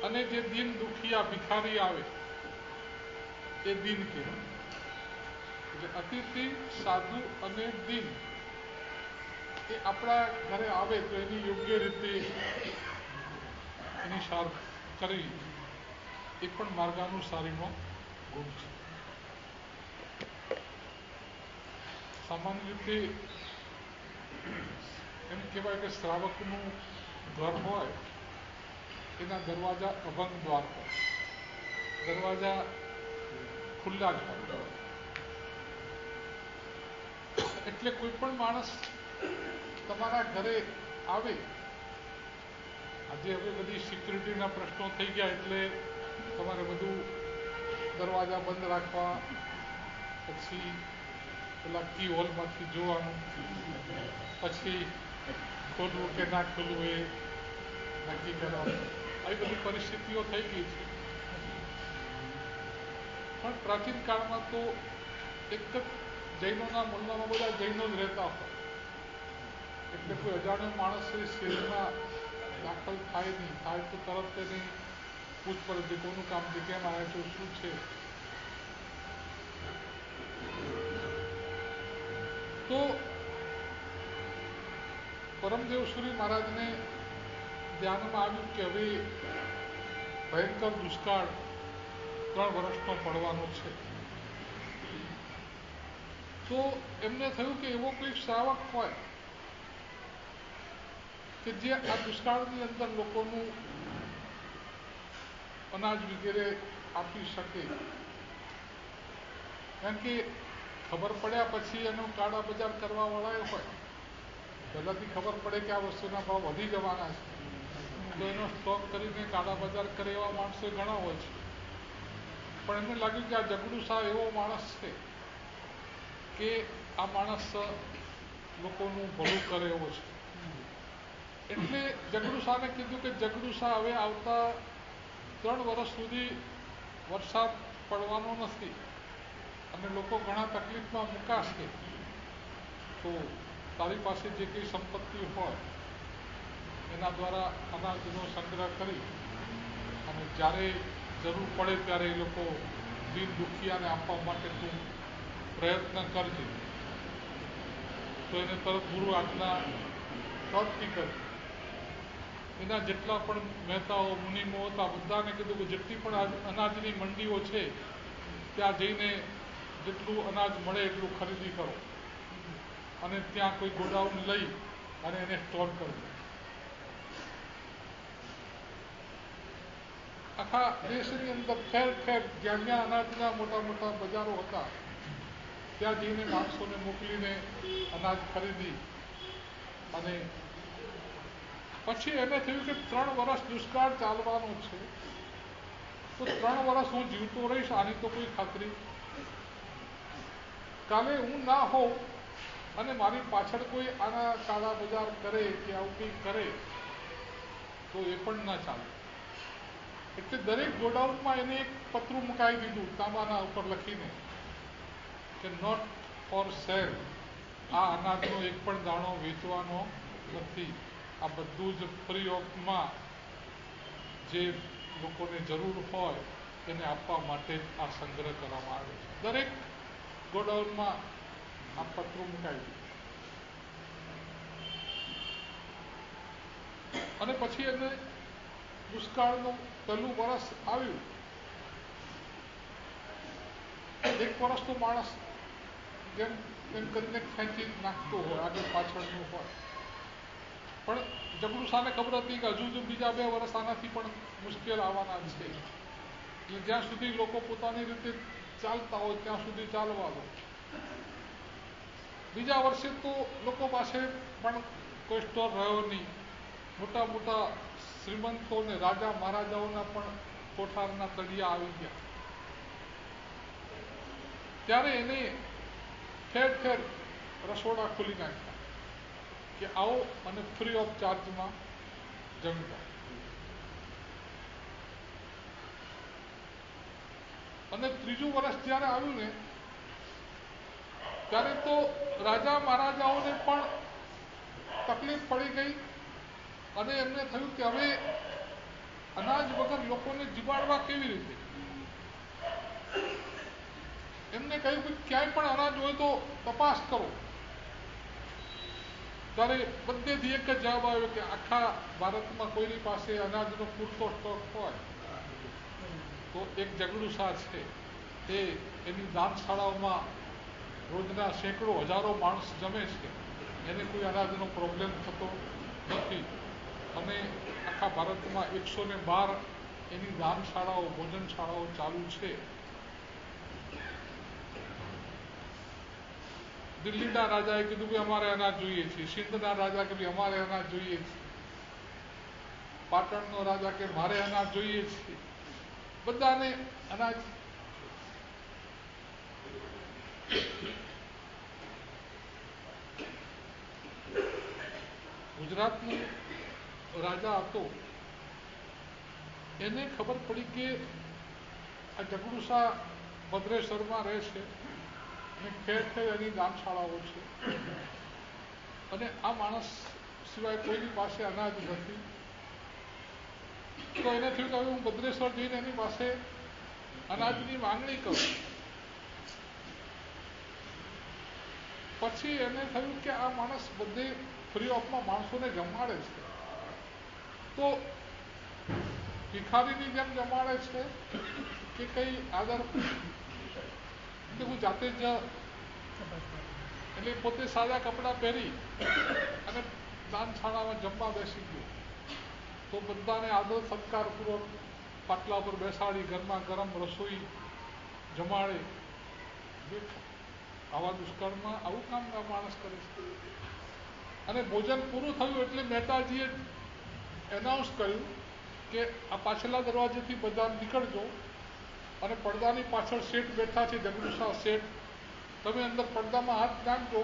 અને જે દીન દુખિયા ભિખારી આવે એ દીન કહેવાય. એટલે અતિથિ, સાધુ અને દીન એ આપણા ઘરે આવે તો એની યોગ્ય રીતે એની સાર કરી એ પણ માર્ગાનુસારીનો ગુણ છે. સામાન્ય રીતે એમ કહેવાય કે શ્રાવકનું ઘર હોય એના દરવાજા અભંગ દ્વાર હોય, દરવાજા ખુલ્લા જ હોય. એટલે કોઈ પણ માણસ તમારા ઘરે આવે, આજે હવે બધી સિક્યુરિટીના પ્રશ્નો થઈ ગયા એટલે તમારે બધું દરવાજા બંધ રાખવા, પછી પેલા કી હોલમાંથી જોવાનું, પછી ખોલવું કે ના ખોલવું એ નક્કી કરવાનું. આવી બધી પરિસ્થિતિઓ થઈ ગઈ છે. પણ પ્રાચીન કાળમાં તો એક જ જૈનોના મુલ્લામાં બધા જૈનો જ રહેતા હોય, એટલે કોઈ અજાણ્યો માણસ એ શેરીમાં દાખલ થાય નહીં, થાય તો તરત તેની પૂછપરછ છે, કોનું કામ છે, કેમ આવે છે, શું છે. તો પરમદેવસુરી મહારાજને ધ્યાનમાં આવ્યું કે હવે ભયંકર દુષ્કાળ 3 વર્ષનો પડવાનો છે. તો એમને થયું કે એવો કોઈ શ્રાવક હોય કે જે આ દુષ્કાળની અંદર લોકોનું અનાજ વગેરે આપી શકે. કારણ કે ખબર પડ્યા પછી એનો કાળા બજાર કરવા વાળા હોય, પહેલાથી ખબર પડે કે આ વસ્તુના ભાવ વધી જવાના છે તો એનો સ્ટોક કરીને કાળા બજાર કરે એવા માણસો ઘણા હોય છે. પણ એમને લાગ્યું કે આ જગડુ શાહ એવો માણસ છે કે આ માણસ લોકોનું ભલું કરે એવો છે. એટલે જગડુ શાહને કીધું કે જગડુ શાહ, હવે આવતા 3 વર્ષ સુધી વરસાદ પડવાનો નથી અને લોકો ઘણા તકલીફમાં મુકાશે, તો તારી પાસે જે કંઈ સંપત્તિ હોય એના દ્વારા અનાજનો સંગ્રહ કરી અને જ્યારે જરૂર પડે ત્યારે એ લોકો દીન દુખિયાને આપવા માટે તું પ્રયત્ન કરજે. તો એને તરત ગુરુ આજ્ઞા તરતથી કરી. એના જેટલા પણ મહેતાઓ મુનિમો હતા બધાને કીધું કે જેટલી પણ અનાજની મંડીઓ છે ત્યાં જઈને જેટલું અનાજ મળે એટલું ખરીદી કરો અને ત્યાં કોઈ ગોડાઉન લઈ અને એને સ્ટોર કરજો. આખા દેશની અંદર ઠેર ઠેર જ્યાં જ્યાં અનાજના મોટા મોટા બજારો હતા ત્યાં જઈને માણસોને મોકલીને અનાજ ખરીદી. અને પછી એને થયું કે 3 વર્ષ દુષ્કાળ ચાલવાનો છે તો 3 વર્ષ હું જીવતો રહીશ આની તો કોઈ ખાતરી. કાલે હું ના હોઉં અને મારી પાછળ કોઈ આના કાળા બજાર કરે કે આવું કંઈ કરે તો એ પણ ના ચાલે. એટલે દરેક ગોડાઉનમાં એને એક પતરું મુકાઈ દીધું તાંબાના ઉપર લખીને કે નોટ ફોર સેલ. આ અનાજનો એક પણ દાણો વેચવાનો નથી, આ બધું જ ફ્રી ઓફમાં જે લોકોને જરૂર હોય એને આપવા માટે આ સંગ્રહ કરવામાં આવે છે. દરેક ગોડાઉનમાં આ પતરું મુકાઈ દીધું. અને પછી એને દુષ્કાળનું પહેલું વર્ષ આવ્યું. 1 વર્ષ તો માણસ જેમ તેમ કરીને ખેંચી નાખતો હોય, આગળ પાછળનું હોય. પણ જગડુ શાહને ખબર હતી કે હજુ બીજા 2 વર્ષ આનાથી પણ મુશ્કેલ આવવાના છે. એટલે જ્યાં સુધી લોકો પોતાની રીતે ચાલતા હોય ત્યાં સુધી ચાલવા દો. બીજા વર્ષે તો લોકો પાસે પણ કોઈ સ્ટોર રહ્યો નહીં. મોટા મોટા શ્રીમંતો ને રાજા મહારાજાઓના પણ કોઠારના તળિયા આવી ગયા. ત્યારે એને ઠેર ઠેર રસોડા ખોલી નાખ્યા કે આવો અને ફ્રી ઓફ ચાર્જમાં જમવા. અને ત્રીજું વર્ષ જ્યારે આવ્યું ને ત્યારે તો રાજા મહારાજાઓને પણ તકલીફ પડી ગઈ અને એમને થયું કે હવે અનાજ વગર લોકોને જીવાડવા કેવી રીતે. એમને કહ્યું કે ક્યાંય પણ અનાજ હોય તો તપાસ કરો. ત્યારે બધેથી એક જ જવાબ આવ્યો કે આખા ભારતમાં કોઈની પાસે અનાજનો પૂરતો સ્ટોક હોય તો એક જગડુ શાહ છે, તે એની દાનશાળાઓમાં રોજના સેંકડો હજારો માણસ જમે છે, એને કોઈ અનાજનો પ્રોબ્લેમ થતો નથી. અને આખા ભારતમાં 112 એની દાનશાળાઓ ભોજનશાળાઓ ચાલુ છે. દિલ્હીના રાજાએ કીધું કે અમારે અનાજ જોઈએ છે. સિંધના રાજા કે અમારે અનાજ જોઈએ છે. પાટણનો રાજા કે મારે અનાજ જોઈએ છે. બધાને અનાજ. ગુજરાતનો રાજા હતો એને ખબર પડી કે આ જગડુ શાહ ભદ્રેશ્વરમાં રહે છે અને ઠેર ઠેર એની દાનશાળાઓ છે અને આ માણસ સિવાય કોઈની પાસે અનાજ નથી. તો એને થયું કે હવે હું ભદ્રેશ્વર જઈને એની પાસે અનાજની માંગણી કરું. પછી એને થયું કે આ માણસ બધે ફ્રી ઓફમાં માણસોને જમાડે છે તો ભિખારીની જેમ જમાડે છે કે કંઈ આદર. હું જાતે જ એટલે પોતે સાદા કપડાં પહેરી અને દાનશાળામાં જમવા બેસી ગયો. તો બધાને આદર સત્કારપૂર્વક પાટલા પર બેસાડી ગરમા ગરમ રસોઈ જમાડે. આવા દુષ્કાળમાં આવું કામ માણસ કરે છે. અને ભોજન પૂરું થયું એટલે મહેતાજીએ એનાઉન્સ કર્યું કે આ પાછલા દરવાજેથી બધા નીકળજો અને પડદાની પાછળ શેઠ બેઠા છે, જગદુશા શેઠ, તમે અંદર પડદામાં હાથ નાખજો,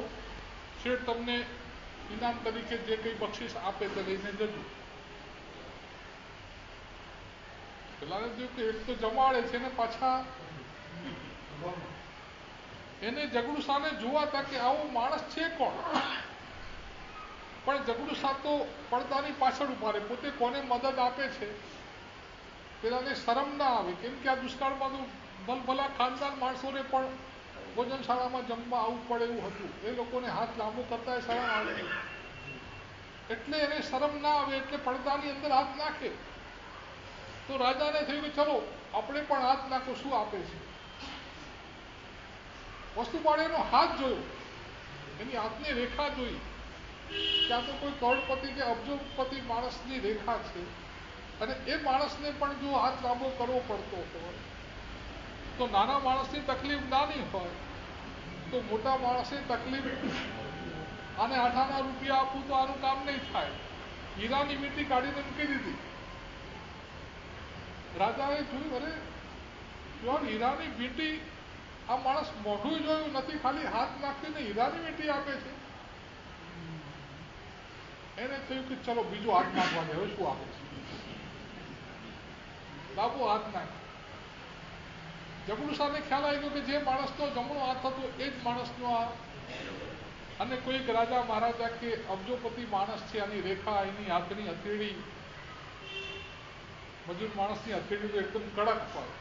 શેઠ તમને ઇનામ તરીકે જે કંઈ બક્ષિસ આપે તે લઈને જજો. પેલાને જોયું કે એક તો જમાડે છે ને પાછા એને જગડુશાને જોવાતા કે આવો માણસ છે કોણ. પણ જગડુશા તો પડદાની પાછળ ઉભા રહે, પોતે કોને મદદ આપે છે પેલાને શરમ ના આવે. કેમ કે આ દુષ્કાળમાં તો ભલભલા ખાનદાન માણસોને પણ ભોજનશાળામાં જમવા આવવું પડે એવું હતું. એ લોકોને હાથ લાંબો કરતા શરમ આવે, એટલે એને શરમ ના આવે એટલે પડદાની અંદર હાથ નાખે. તો રાજાને થયું કે ચલો આપણે પણ હાથ નાખો, શું આપે છે. વસ્તુપાળીનો હાથ જોયો, એની હાથની રેખા જોઈ, ત્યાં તો કોઈ કરોડપતિ કે અબજોપતિ માણસની રેખા છે. અને એ માણસને પણ જો હાથ લાંબો કરવો પડતો હોય તો નાના માણસની તકલીફ નાની હોય તો મોટા માણસની તકલીફ. આને 8 રૂપિયા આપું તો આનું કામ નહીં થાય. હીરાની વીંટી કાઢીને મૂકી દીધી. રાજાએ જોયું, અરે પ્યોર હીરાની વીંટી, આ માણસ મોઢું જોયું નથી, ખાલી હાથ નાખીને હીરાની વીંટી આપે છે. એને થયું કે ચલો બીજો હાથ નાખવા દે, હવે શું આપે છે. ડાબો હાથ નાખ. જગડુશાને ખ્યાલ આવી ગયો કે જે માણસનો જમણો હાથ હતો એ જ માણસનો આ. અને કોઈક રાજા મહારાજા કે અબજોપતિ માણસ છે, આની રેખા, એની હાથની હથેળી, મજૂર માણસની હથેળી તો એકદમ કડક હોય,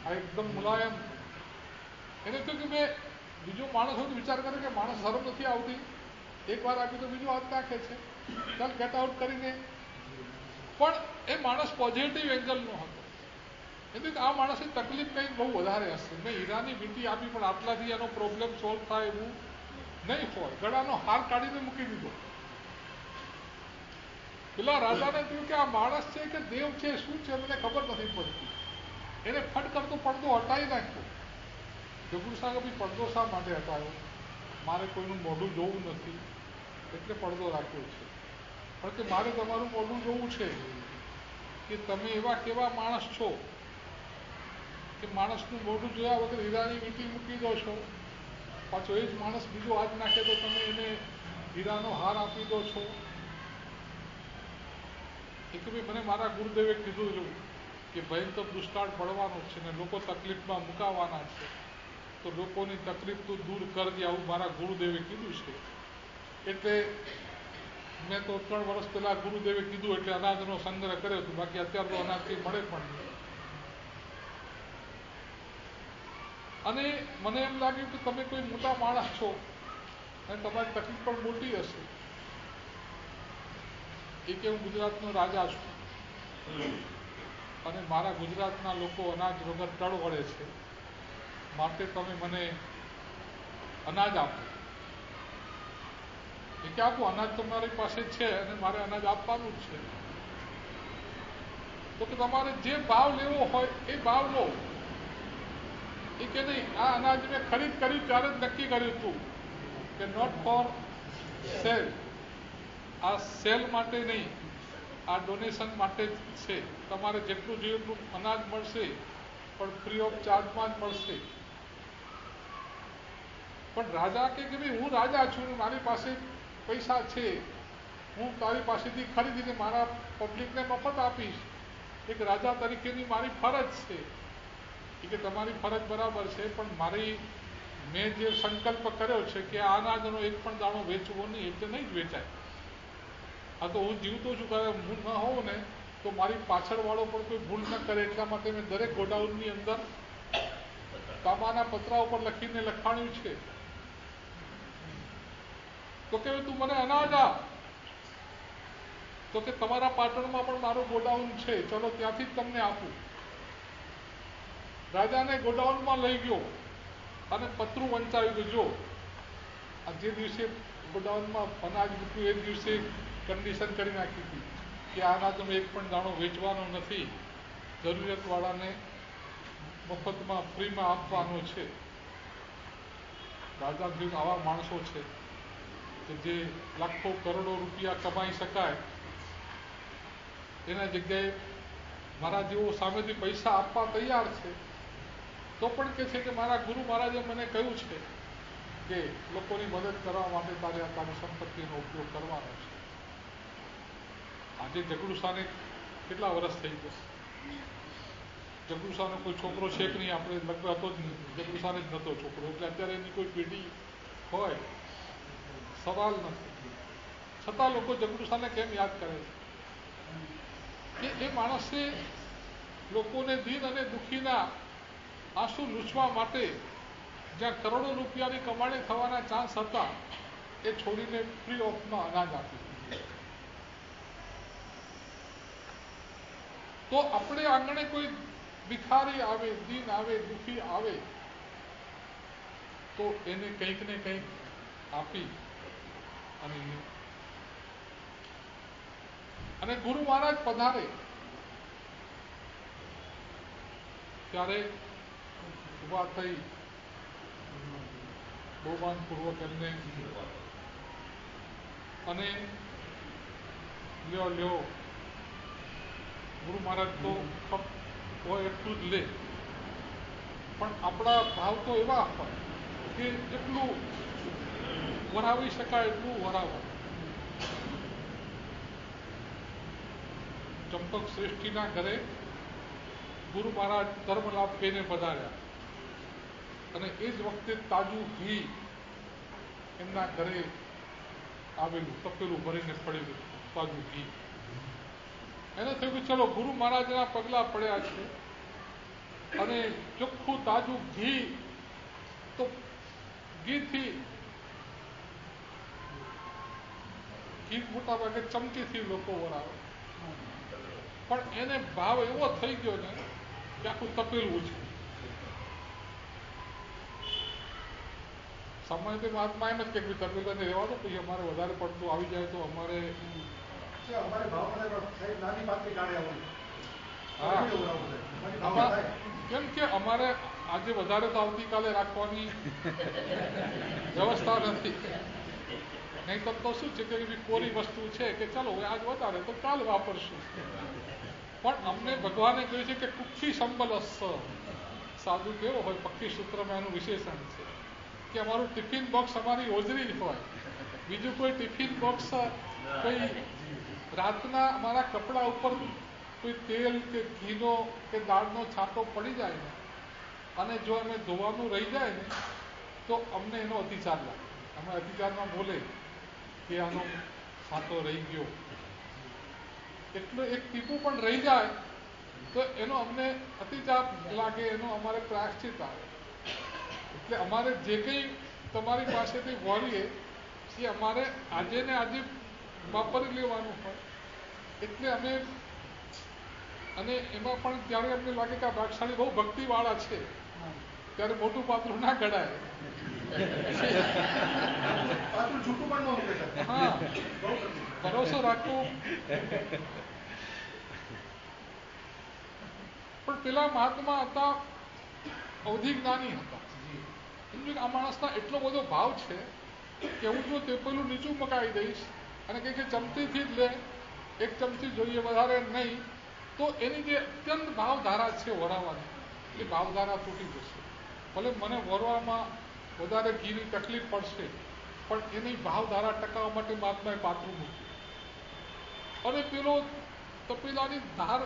આ એકદમ મુલાયમ. એને થયું કે મેં બીજો માણસ હોય તો વિચાર કરે કે માણસ શરમ નથી આવતી, એક વાર આપી તો બીજો હાથ નાખે છે, ચાલ ગેટ આઉટ કરીને. પણ એ માણસ પોઝિટિવ એંગલનો હતો. એટલે આ માણસની તકલીફ કંઈક બહુ વધારે હશે. મેં હીરાની વીંટી આપી પણ આટલાથી એનો પ્રોબ્લેમ સોલ્વ થાય એવું નહીં હોય. ગળાનો હાર કાઢીને મૂકી દીધો. પેલા રાજાને થયું કે આ માણસ છે કે દેવ છે, શું છે મને ખબર નથી પડતી. એને ફટ કરતો પડદો હટાવી નાખ્યો. જગડુશા કે ભાઈ પડદો શા માટે હટાવ્યો? મારે કોઈનું મોઢું જોવું નથી એટલે પડદો રાખ્યો છે. પણ કે મારે તમારું મોઢું જોવું છે કે તમે એવા કેવા માણસ છો કે માણસનું મોઢું જોયા વગર હીરાની વીંટી મૂકી દો છો, પાછો એ જ માણસ બીજો હાથ નાખે તો તમે એને હીરાનો હાર આપી દો છો. કે ભાઈ મને મારા ગુરુદેવે કીધું કે ભયંકર દુષ્કાળ પડવાનો છે ને લોકો તકલીફમાં મુકાવાના છે, તો લોકોની તકલીફ તો દૂર કરજે, આવું મારા ગુરુદેવે કીધું છે. એટલે મેં તો 3 વર્ષ પહેલા ગુરુદેવે કીધું એટલે અનાજનો સંગ્રહ કર્યો હતો, બાકી અત્યારે તો અનાજ કંઈ મળે પણ નહીં. અને મને એમ લાગ્યું કે તમે કોઈ મોટા માણસ છો અને તમારી તકલીફ પણ મોટી હશે. કે હું ગુજરાતનો રાજા છું અને મારા ગુજરાતના લોકો અનાજ વગર ટળ વળે છે, માટે તમે મને અનાજ આપો. એ કે આપો, અનાજ તો મારી પાસે છે અને મારે અનાજ આપવાનું જ છે. તો કે તમારે જે ભાવ લેવો હોય એ ભાવ લો. એ કે નહીં, આ અનાજ મેં ખરીદ કર્યું ત્યારે જ નક્કી કર્યું હતું કે નોટ ફોર સેલ, આ સેલ માટે નહીં, આ ડોનેશન માટે જ છે. તમારે જેટલું જોઈએ એટલું અનાજ મળશે પણ ફ્રી ઓફ ચાર્જમાં જ મળશે. પણ રાજા કે ભાઈ હું રાજા છું, મારી પાસે પૈસા છે, હું તારી પાસેથી ખરીદીને મારા પબ્લિકને મફત આપીશ. એક રાજા તરીકેની મારી ફરજ છે. કે તમારી ફરજ બરાબર છે, પણ મેં જે સંકલ્પ કર્યો છે કે આ અનાજનો એક પણ દાણો વેચવો નહીં, એટલે નહીં જ વેચાય. આ તો હું જીવતો છું, કારણ હું ન હોઉં ને તો મારી પાછળવાળો પણ કોઈ ભૂલ ન કરે એટલા માટે મેં દરેક ગોડાઉનની અંદર તાંબાના પતરા ઉપર લખીને લખાણ્યું છે. તો કે તું મને અનાજ આપ. તો કે તમારા પાટણમાં પણ મારો ગોડાઉન છે, ચલો ત્યાંથી જ તમને આપું. રાજાને ગોડાઉનમાં લઈ ગયો અને પતરું વંચાવ્યું કે જો આ જે દિવસે ગોડાઉનમાં અનાજ મૂક્યું એ દિવસે કન્ડિશન કરી નાખી હતી કે આ અનાજનો એક પણ દાણો વેચવાનો નથી, જરૂરિયાતવાળાને મફતમાં ફ્રીમાં આપવાનો છે. દાદાજી આવા માણસો છે કે જે લાખો કરોડો રૂપિયા કમાઈ શકાય એના જગ્યાએ મારા જેવો સામેથી પૈસા આપવા તૈયાર છે, તો પણ કે છે કે મારા ગુરુ મહારાજે મને કહ્યું છે કે લોકોની મદદ કરવા માટે તારે તારી સંપત્તિનો ઉપયોગ કરવાનો છે. આજે જગડુસાને કેટલા વર્ષ થઈ ગયા? જગડુસાનો કોઈ છોકરો છે કે નહીં? આપણે લગભગ હતો જ નહીં, જગડુસાને જ નહોતો છોકરો, એટલે અત્યારે એની કોઈ પેઢી હોય સવાલ નથી. છતાં લોકો જગડુસાને કેમ યાદ કરે છે કે એ માણસે લોકોને દીન અને દુઃખીના આંસુ લૂછવા માટે જ્યાં કરોડો રૂપિયાની કમાણી થવાના ચાન્સ હતા એ છોડીને ફ્રી ઓફમાં અનાજ આપ્યું. તો આપણે આંગણે કોઈ ભિખારી આવે, દીન આવે, દુઃખી આવે તો એને કંઈક ને કંઈક આપી અને ગુરુ મહારાજ પધારે ત્યારે ઉભા થઈ બહુમાનપૂર્વક એમને અને લ્યો ગુરુ મહારાજ તો હોય એટલું જ લે, પણ આપણા ભાવ તો એવા હોય કે જેટલું વરાવી શકાય એટલું વરાવો. ચંપક શ્રેષ્ઠીના ઘરે ગુરુ મહારાજ ધર્મલાભ કહીને પધાર્યા અને એ જ વખતે તાજું ઘી એમના ઘરે આવેલું, તપેલું ભરીને પડેલું તાજું ઘી. એને થયું કે ચલો ગુરુ મહારાજના પગલા પડ્યા છે અને ચોખ્ખું તાજું ઘી, તો ઘી મોટા ભાગે ચમચીથી લોકો વરાવે, પણ એને ભાવ એવો થઈ ગયો ને કે આખું તપેલું છે. સામાન્ય મહાત્મા એમ જ કે તપેલાને રહેવા દો, પછી અમારે વધારે પડતું આવી જાય તો અમારે કેમ કે અમારે આજે વધારે તો આવતીકાલે રાખવાની વ્યવસ્થા નથી. નહીં તો શું છે કે કોરી વસ્તુ છે કે ચાલો આજ વધારે તો કાલ વાપરશું. પણ અમને ભગવાને કહ્યું છે કે કુક્ષી સંબલસ, સાધુ કેવો હોય, પક્ષી સૂત્રમાં એનું વિશેષણ છે કે અમારું ટિફિન બોક્સ અમારી હોજરી જ હોય, બીજું કોઈ ટિફિન બોક્સ કોઈ રાતના અમારા કપડા ઉપર કોઈ તેલ કે ઘીનો કે દાળનો છાંટો પડી જાય ને અને જો અમે ધોવાનું રહી જાય ને તો અમને એનો અતિચાર લાગે. અમે અતિચારમાં બોલે કે આનો છાંટો રહી ગયો, એટલું એક ટીપું પણ રહી જાય તો એનો અમને અતિચાર લાગે, એનો અમારે પ્રાયશ્ચિત આવે. એટલે અમારે જે કંઈ તમારી પાસેથી વળીએ એ અમારે આજે ને આજે વાપરી લેવાનું હોય. એટલે અમે, અને એમાં પણ ત્યારે અમને લાગે કે આ ભાગશાળી બહુ ભક્તિવાળા છે, ત્યારે મોટું પાત્રું ના ગળાય. હા, ભરોસો રાખવો. પણ પેલા મહાત્મા હતા, અવધિ જ્ઞાની હતા. આ માણસના એટલો બધો ભાવ છે કે હું જો તે પેલું નીચું મકાવી દઈશ અને કંઈક ચમચીથી જ લે, એક ચમચી જોઈએ વધારે નહીં, તો એની જે અત્યંત ભાવધારા છે વરાવાની, એ ભાવધારા તૂટી જશે. ભલે મને વરવામાં વધારે ઘીની તકલીફ પડશે, પણ એની ભાવધારા ટકાવવા માટે મહાત્માએ પાત્રું મૂક્યું અને પેલો તપેલાની ધાર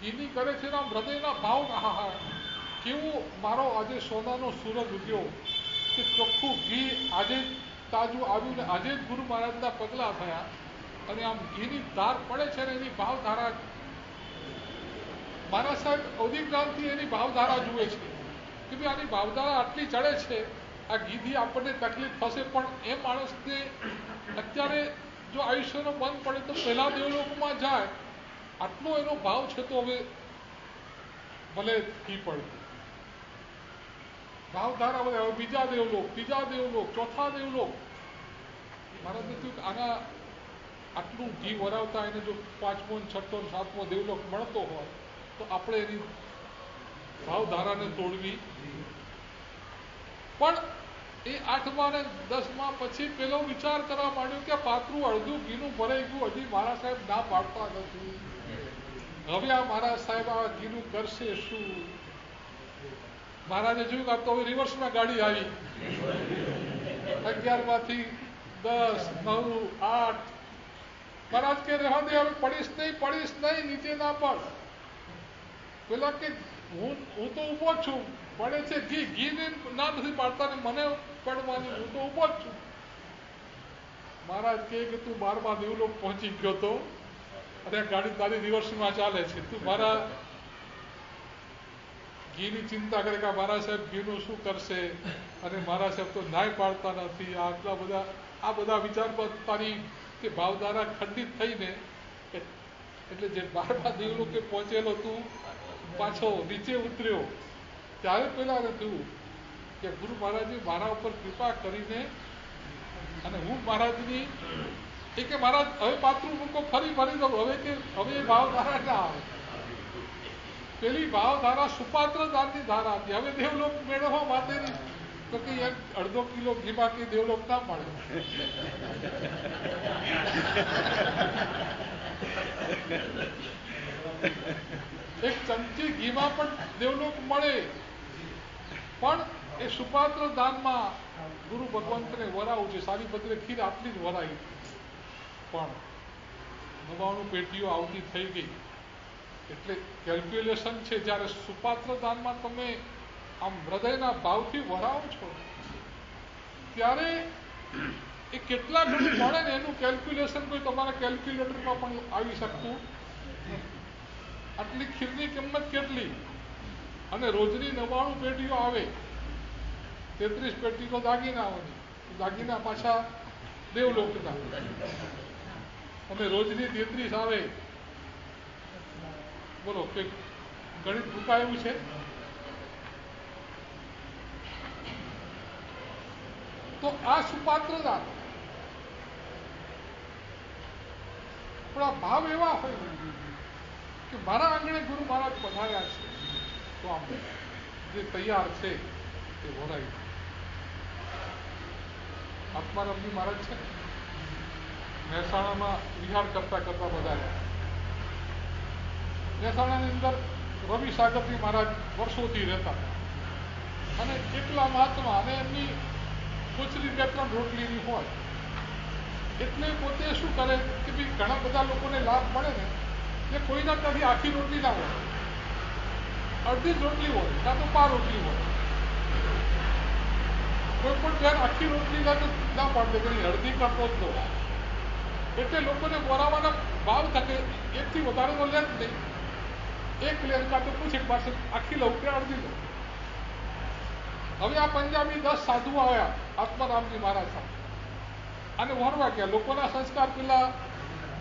ઘીની કરે છે એના હૃદયના ભાવ આહા કેવું મારો આજે સોનાનો સૂરજ ઉગ્યો કે ચોખ્ખું ઘી આજે તાજું આવ્યું ને આજે જ ગુરુ મહારાજના પગલા થયા અને આમ ઘીની ધાર પડે છે ને એની ભાવધારા. મારા સાહેબ અવધિજ્ઞાનથી એની ભાવધારા જુએ છે કે ભાઈ આની ભાવધારા આટલી ચડે છે, આ ઘીથી આપણને તકલીફ થશે, પણ એ માણસને અત્યારે જો આયુષ્યનો બંધ પડે તો પહેલા દેવલોકમાં જાય, આટલો એનો ભાવ છે. તો હવે ભલે ઘી પડે ભાવધારા બધા હવે બીજા દેવલોક, ત્રીજા દેવલોક, ચોથા દેવલોક. મહારાજને થયું કે આના આટલું ઘી વરાવતા એને જો 5મો, 6મો, 7મો દેવલોક મળતો હોય તો આપણે એની ભાવધારાને તોડવી. પણ એ 8મા અને 10મા પછી પેલો વિચાર કરવા માંડ્યો કે પાત્રું અડધું ઘીનું ભરાઈ ગયું, હજી મારા સાહેબ ના પાડતા નથી. હવે આ મારા સાહેબ આ ઘીનું કરશે શું? મહારાજે જોયું કે તો હવે રિવર્સમાં ગાડી આવી. 11માંથી 10, 9, 8. મહારાજ કે રહેવા દે, હવે પડીશ નહીં, નીચે ના પડ. પેલા કે હું તો ઉભો જ છું, પડે છે ઘીને ના નથી પાડતા ને મને પડવાની, હું તો ઉભો જ છું. મહારાજ કે તું 12મા દેવલોક પહોંચી ગયો તો અને ગાડી તારી રિવર્સમાં ચાલે છે. તું મારા ઘીની ચિંતા કરે કે મારા સાહેબ ઘીનું શું કરશે અને મારા સાહેબ તો નાય પાડતા નથી. આ બધા વિચાર પર તારી કે ભાવધારા ખંડિત થઈને એટલે જે 12મા દેવલોકે પહોંચેલો તું પાછો નીચે ઉતર્યો ત્યારે પેલા થયું કે ગુરુ મહારાજે મારા ઉપર કૃપા કરીને અને હું મહારાજની એ કે મહારાજ હવે પાત્રું મૂકો, ફરી દઉં. હવે એ ભાવધારા ના આવે. પેલી ભાવધારા સુપાત્ર દાનની ધારા હતી. હવે દેવલોક મેળવવા માટેની તો કે અડધો કિલો ઘીમાં કે દેવલોક ના મળે. એક ચમચી ઘીમાં પણ દેવલોક મળે, પણ એ સુપાત્ર દાનમાં ગુરુ ભગવંતને વરાવું છે. સારી પત્રે ખીર આટલી જ વરાઈ, પણ 99 પેટીઓ આવતી થઈ ગઈ. એટલે કેલ્ક્યુલેશન છે. જ્યારે સુપાત્ર દાનમાં તમે આમ હૃદયના ભાવથી વરાવો છો ત્યારે એ કેટલા ઘણું મળે ને એનું કેલ્ક્યુલેશન કોઈ તમારા કેલ્ક્યુલેટરમાં પણ આવી શકતું. આટલી ખીરની કિંમત કેટલી? અને રોજની 99 પેટીઓ આવે, 33 પેટીનો દાગીનાઓની, દાગીના પાછા દેવલોકના, અને રોજની 33 આવે. બોલો કે ગણિત મુકાયું છે? તો આ સુપાત્ર દાન, પણ આ ભાવ એવા હોય કે મારા આંગણે ગુરુ મહારાજ પધાર્યા છે તો આમ જે તૈયાર છે તે વરાય. આત્મારામજી મહારાજ છે મહેસાણામાં વિહાર કરતા પધાર્યા. મહેસાણાની અંદર રવિ સાગરજી મહારાજ વર્ષોથી રહેતા અને એકલા મહાત્મા, અને એમની કોચરી 2-3 રોટલીની હોય એટલે પોતે શું કરે કે ભાઈ ઘણા બધા લોકોને લાભ મળે ને એ કોઈના ત્યાંથી આખી રોટલી ના હોય, અડધી જ રોટલી હોય, કાં તો 5 રોટલી હોય. કોઈ પણ બેન આખી રોટલી ના પાડે પેલી અડધી કરતો જ લો. એટલે લોકોને બોરાવાના ભાવ થકે એકથી વધારે તો લે જ નહીં. એક લે કાં તો પૂછે પાસે આખી લઉં કે અડધી લઉં. હવે આ પંજાબી 10 સાધુ આવ્યા આત્મારામજી મહારાજ સાથે અને વરવા ગયા. લોકોના સંસ્કાર પેલા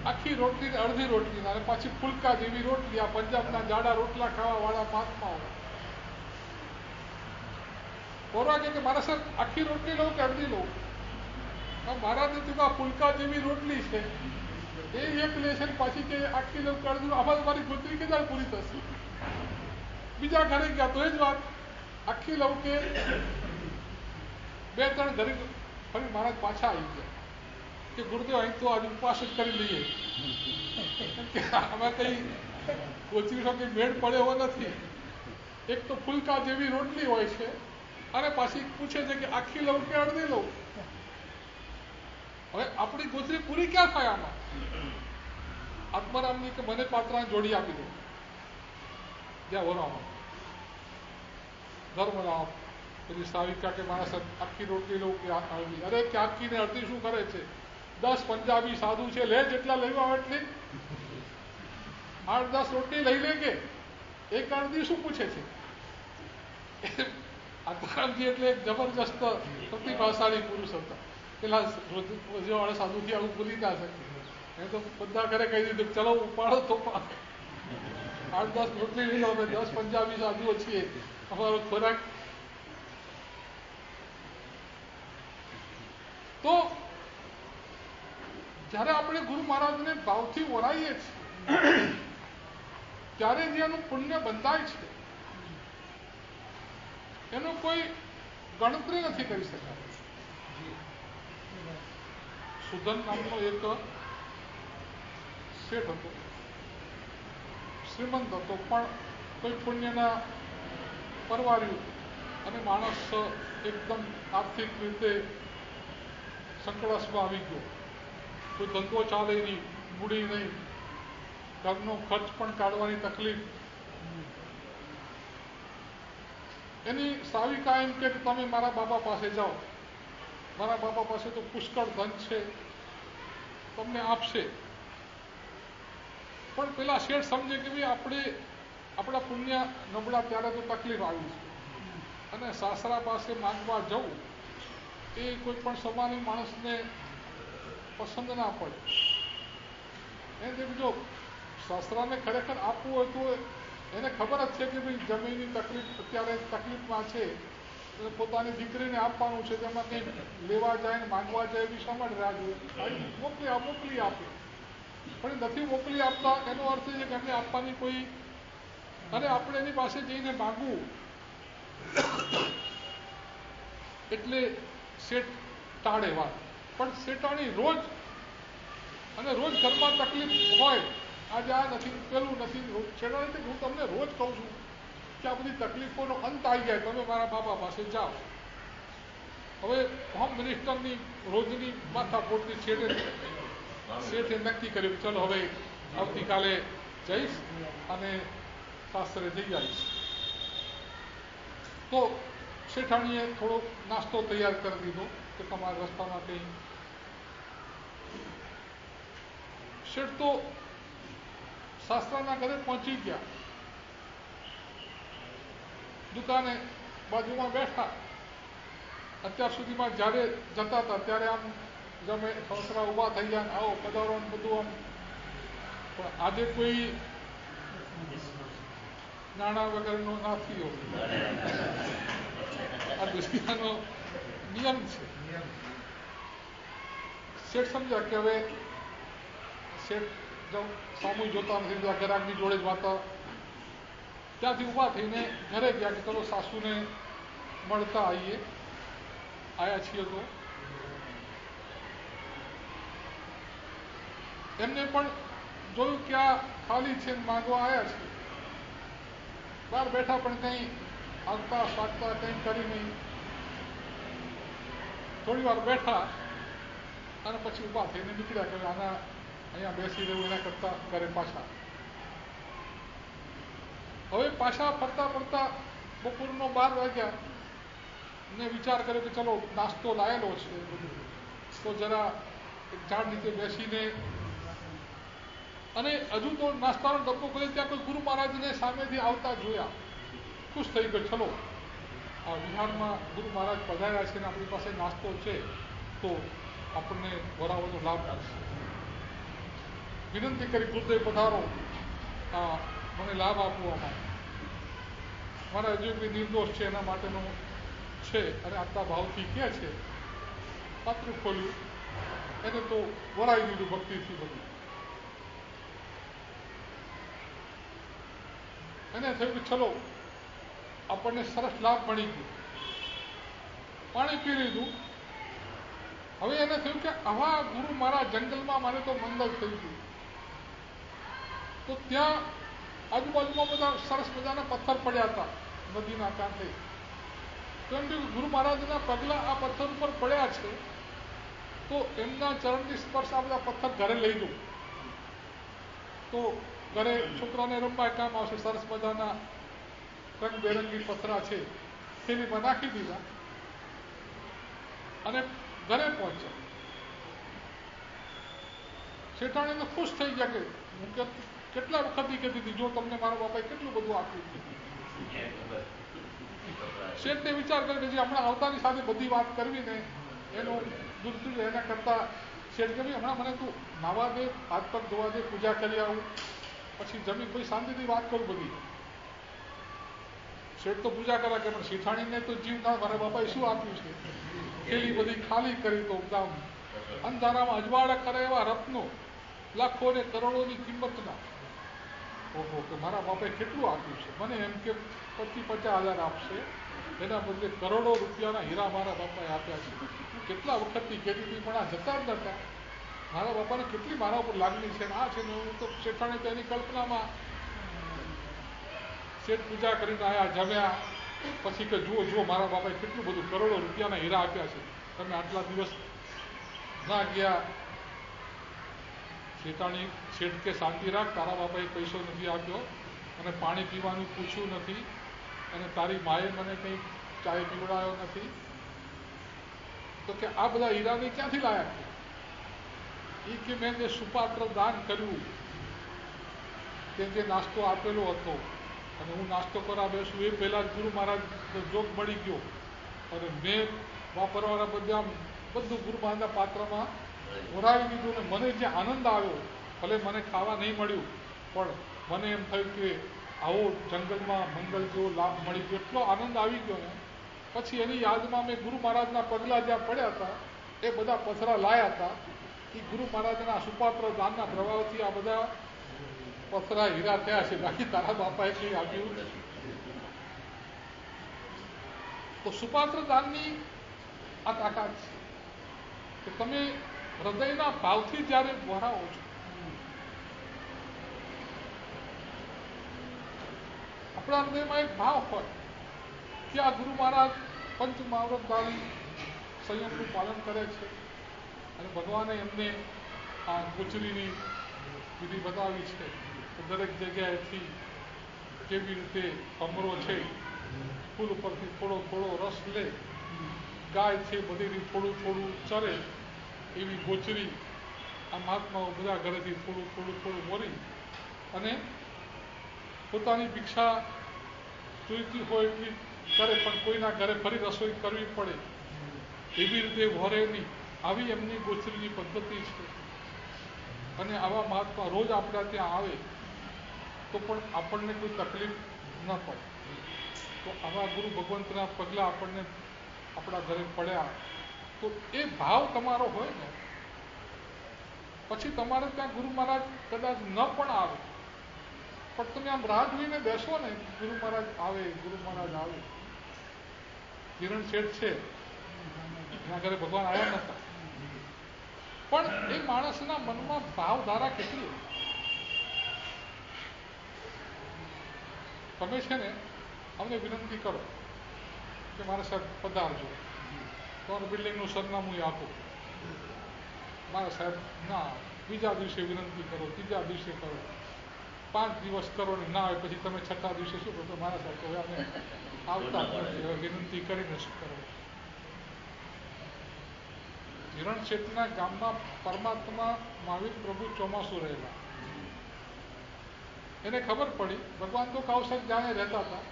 આખી રોટલી ને અડધી રોટલી અને પાછી ફુલકા જેવી રોટલી. આ પંજાબના જાડા રોટલા ખાવા વાળા મહાત્માઓ વરવા કે મારા સર આખી રોટલી લઉં કે અડધી લઉં? મહારાજને તું આ ફુલકા જેવી રોટલી છે એ એક લેશે પાછી કે આખી લઉં કે અડધી. આમાં મારી પુત્રી કેટલા પૂરી થશે? બીજા ઘરે ગયા તો એ જ વાત, આખી લઉં કે 2-3 ઘરે ફરી મહારાજ પાછા આવી ગયા કે ગુરુદેવ અહીં તો આજે ઉપવાસ જ કરી લઈએ કે આમાં કઈ કોચરીનો કઈ મેળ પડે એવો નથી. એક તો ફુલકા જેવી રોટલી હોય છે અને પાછી પૂછે છે કે આખી લઉં કે અડધી લઉં? હવે આપણી ગોચરી પૂરી ક્યાં થાય આમાં? આત્મારામની કે મને પાત્રા જોડી આપી દો, જ્યાં વરામાં ધર્મરામ પેલી સાવિકા કે મારા સાહેબ આખી રોટલી લઉં કે અડધી? અરે કે આખી ને અડધી શું કરે છે? 10 પંજાબી સાધુ છે, લે જેટલા લેવા આવે એટલી 8-10 રોટલી લઈ લે કે એક અડધી શું પૂછે છે? આત્મારામજી એટલે એક જબરજસ્ત પ્રતિભાશાળી પુરુષ હતા. પેલા રોજવાળા સાધુથી આવું ભૂલી ના શકે. એ તો બધા ઘરે કહી દીધું ચલો ઉપાડો તો 8-10 રોટલી લઈ લો, અમે 10 પંજાબી સાધુઓ છીએ, અમારો ખોરાક તો જ્યારે આપણે ગુરુ મહારાજને ભાવથી ઓળાઈએ છીએ ત્યારે જે એનું પુણ્ય બંધાય છે એનો કોઈ ગણતરી નથી કરી શકાતી. સુધન નામનો એક શેઠ હતો, શ્રીમંત હતો, પણ કોઈ પુણ્યના પરવાર્યું અને માણસ એકદમ આર્થિક રીતે સંકળાશમાં આવી ગયો. કોઈ ધંધો ચાલે નહીં, મૂડી નહીં, ઘરનો ખર્ચ પણ કાઢવાની તકલીફ. એની સાવિકા એમ કે તમે મારા બાબા પાસે જાઓ, મારા બાબા પાસે તો પુષ્કળ ધન છે, તમને આપશે. પણ પેલા શેઠ સમજે કે ભાઈ આપણા પુણ્ય નબળા ત્યારે તો તકલીફ આવી છે અને સાસરા પાસે માંગવા જવું એ કોઈ પણ સમાની માણસને પસંદ ના પડે. એને જો સાસરાને ખરેખર આપવું હોય તો એને ખબર જ છે કે ભાઈ જમીનની તકલીફ અત્યારે તકલીફમાં છે, એટલે પોતાની દીકરીને આપવાનું છે, તેમાં કંઈ લેવા જાય ને માંગવા જાય એવી સમજ રાહ જોઈએ, મોકલી આપે. પણ નથી મોકલી આપતા એનો અર્થ છે કે એમને આપવાની કોઈ, અને આપણે એની પાસે જઈને માંગવું એટલે શેઠ ટાળે વાત. પણ શેઠાણી રોજ અને રોજ ઘરમાં તકલીફ હોય, આજે આ નથી, પેલું નથી. શેઠાણી હું તમને રોજ કહું છું કે આ બધી તકલીફોનો અંત આવી જાય, તમે મારા બાબા પાસે જાઓ. હવે હોમ મિનિસ્ટરની રોજની માથાકૂટની શેઠે નક્કી કર્યું કે ચલો હવે આવતીકાલે જઈશ અને સાસરે જઈ આવીશ. તો શેઠાણીએ થોડો નાસ્તો તૈયાર કરી દીધો કે તમારા રસ્તામાં કંઈ. શેઠ તો સાસરાના ઘરે પહોંચી ગયા, દુકાને બાજુમાં બેઠા. અત્યાર સુધીમાં જ્યારે જતા હતા ત્યારે આમ જમે સાસરા ઊભા થઈ ગયા, આવો પધારો ને બધું આમ. પણ આજે કોઈ નાણાં વગરનો નથી હોતો, આ દુનિયાનો નિયમ છે. શેઠ સમજ્યા કે હવે શેઠ સામું જોતા નથી, ગ્રાહકની જોડે જ વાતા. ત્યાંથી ઊભા થઈને ઘરે ગયા કે ચલો સાસુને મળતા આવ્યા છીએ. તો એમને પણ જોયું કે આ ખાલી છે, માંગવા આવ્યા છે. બહાર બેઠા પણ કંઈ આગતા સાગતા કંઈ કરી નહીં. થોડી વાર બેઠા અને પછી ઊભા થઈને નીકળ્યા કે આના અહીંયા બેસી રહ્યું એના કરતા ઘરે પાછા. હવે પાછા ફરતા બપોરનો 12 વાગ્યા ને વિચાર કર્યો કે ચલો નાસ્તો લાયેલો છે તો જરા એક ઝાડ નીચે બેસીને, અને હજુ તો નાસ્તાનો ડબ્બો ખોલે ત્યાં કોઈ ગુરુ મહારાજને સામેથી આવતા જોયા. ખુશ થઈ ગયો, ચલો આ વિહારમાં ગુરુ મહારાજ પધાર્યા છે ને આપણી પાસે નાસ્તો છે તો આપણને વરાવવાનો લાભ મળશે. વિનંતી કરી, ગુરુદેવ પધારો, મને લાભ આપવામાં મારા હજુ કોઈ નિર્દોષ છે એના માટેનો છે, અને આટલા ભાવથી ક્યાં છે. પાત્ર ખોલ્યું, એને તો વરાઈ દીધું ભક્તિથી બધું. એને થયું કે ચલો આપણને સરસ લાભ મળી ગયો. પાણી પી લીધું. હવે એને થયું કે આવા ગુરુ મારા જંગલમાં મારે તો મંગલ થઈ ગયું. તો ત્યાં આજુબાજુમાં બધા સરસ મજાના પથ્થર પડ્યા હતા નદીના કાંઠે. તો એમ કે ગુરુ મહારાજના પગલા આ પથ્થર ઉપર પડ્યા છે તો એમના ચરણની સ્પર્શ આ બધા પથ્થર ઘરે લઈ દઉં તો ઘરે છોકરાને રમવા કામ આવશે. સરસ મજાના રંગબેરંગી પથરા છે, થેલીમાં નાખી દીધા અને ઘરે પહોંચ્યા. શેઠાણીને ખુશ થઈ ગયા કે હું કેટલા વખતથી કહેતી હતી, જો તમને મારા બાપાએ કેટલું બધું આપ્યું. શેઠને વિચાર કરે કે જે હમણાં આવતાની સાથે બધી વાત કરવી ને એનો દુર્દુર એના કરતા શેઠ કે ભાઈ હમણાં મને તું નાવા દે, હાથ પગ ધોવા દે, પૂજા કરી આવું, પછી જમીન પછી શાંતિથી વાત કરું બધી. શેઠ તો પૂજા કર્યા કે પણ શેઠાણીને તો જીવ ના, મારા બાપાએ શું આપ્યું છે? થેલી બધી ખાલી કરી તો ગામ અંધારામાં અજવાળા કરે એવા રત્નો, લાખો ને કરોડોની કિંમતના. ઓહો, કે મારા બાપાએ કેટલું આપ્યું છે? મને એમ કે 25-50 હજાર આપશે, એના બદલે કરોડો રૂપિયાના હીરા મારા બાપાએ આપ્યા છે. કેટલા વખતની કહેતી હતી પણ આ જતા જ નતા. મારા બાપાને કેટલી મારા ઉપર લાગણી છે ને આ છે ને. હું તો શેઠાણી તેની કલ્પનામાં શેઠ પૂજા કરીને આવ્યા, જમ્યા, પછી કે જુઓ જુઓ મારા બાપાએ કેટલું બધું કરોડો રૂપિયાના હીરા આપ્યા છે, તમે આટલા દિવસ ના ગયા. શેઠાણી શેઠ કે શાંતિ રાખ, તારા બાપાએ પૈસો નથી આપ્યો અને પાણી પીવાનું પૂછ્યું નથી અને તારી માએ મને કંઈ ચાય પીવડાયો નથી. તો કે આ બધા હીરાને ક્યાંથી લાયા છે? એ કે મેં જે સુપાત્ર દાન કર્યું, તે જે નાસ્તો આપેલો હતો અને હું નાસ્તો કરવા બેસું એ પહેલાં જ ગુરુ મહારાજ જોગ મળી ગયો અને મેં વાપરવાના બધું ગુરુ મહારાજના પાત્રમાં ઓરાવી દીધું ને મને જે આનંદ આવ્યો, ભલે મને ખાવા નહીં મળ્યું પણ મને એમ થયું કે આવો જંગલમાં મંગલ જેવો લાભ મળી ગયો, એટલો આનંદ આવી ગયો ને. પછી એની યાદમાં મેં ગુરુ મહારાજના પગલાં જ્યાં પડ્યા હતા એ બધા પથરા લાયા હતા. એ ગુરુ મહારાજના સુપાત્ર દાનના પ્રભાવથી આ બધા પથરા હીરા થયા છે, બાકી તારા બાપાએ કંઈ આપ્યું નથી. તો સુપાત્ર દાનની આ તાકાત છે કે તમે હૃદયના ભાવથી જ્યારે વહાવો છો. આપણા હૃદયમાં એક ભાવ હોય કે આ ગુરુ મહારાજ પંચ મહાવ્રતધારી સંયમનું પાલન કરે છે અને ભગવાને એમને આ ગોચરીની વિધિ બતાવી છે તો દરેક જગ્યાએથી કેવી રીતે ભમરો છે ફૂલ ઉપરથી થોડો થોડો રસ લે, ગાય છે બધીથી થોડું થોડું ચરે, એવી ગોચરી આ મહાત્માઓ બધા ઘરેથી થોડું થોડું થોડું મોરી અને પોતાની ભિક્ષા જોઈતી હોય એટલી કરે પણ કોઈના ઘરે ફરી રસોઈ કરવી પડે એવી રીતે વરે નહીં. આવી એમની ગોચરીની પદ્ધતિ છે. અને આવા મહાત્મા રોજ આપણા ત્યાં આવે તો પણ આપણને કોઈ તકલીફ ન પડે. તો આવા ગુરુ ભગવંતના પગલાં આપણને આપણા ઘરે પડ્યા તો એ ભાવ તમારો હોય ને, પછી તમારે ત્યાં ગુરુ મહારાજ કદાચ ન પણ આવે પણ તમે આમ રાહ જોઈને બેસો ને, ગુરુ મહારાજ આવે, ગુરુ મહારાજ આવે. કિરણ શેઠ છે એના ઘરે ભગવાન આવ્યા નતા પણ એ માણસના મનમાં ભાવધારા કેટલી. તમે છે ને અમને વિનંતી કરો કે મારા સાહેબ પધારજો, તમારું બિલ્ડિંગનું સરનામું આપો. મારા સાહેબ ના, બીજા દિવસે વિનંતી કરો, ત્રીજા દિવસે કરો, 5 દિવસ કરો ને ના આવે પછી તમે 6થા દિવસે શું કરો? મારા સાહેબ તો અમે આવતા જ નથી, હવે વિનંતી કરીને શું કરો? હિરણ શેઠના ગામમાં પરમાત્મા મહાવીર પ્રભુ ચોમાસું રહેલા. એને ખબર પડી ભગવાન તો કાવસર જાણે રહેતા હતા.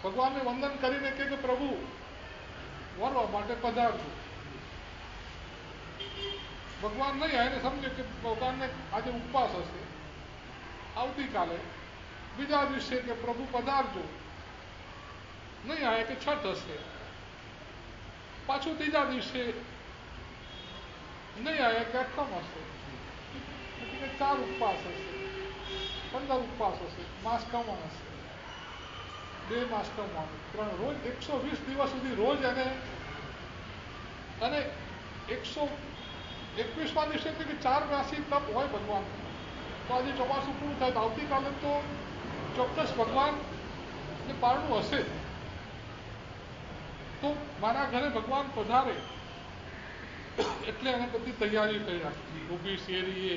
ભગવાનને વંદન કરીને કે પ્રભુ વરવા માટે પધારજો. ભગવાન નહીં આવે, એને સમજે કે ભગવાનને આજે ઉપવાસ હશે, આવતીકાલે બીજા દિવસે કે પ્રભુ પધારજો. નહીં આવે કે છઠ હશે, પાછું ત્રીજા દિવસે નહીં આવે કે અઠમ હશે, પછી કે 4 ઉપવાસ હશે, 15 ઉપવાસ હશે, માસ કમણ હશે, 2 માસ કમણ, 3, રોજ 120 દિવસ સુધી રોજ એને. અને 121મા દિવસે કે 4 રાશિ તપ હોય ભગવાન. તો આજે ચોમાસું પૂરું થાય તો આવતીકાલે તો ચોક્કસ ભગવાનને પારણું હશે. તો મારા ઘરે ભગવાન પધારે એટલે એને બધી તૈયારી કરી રાખી. ઊભી શેરીએ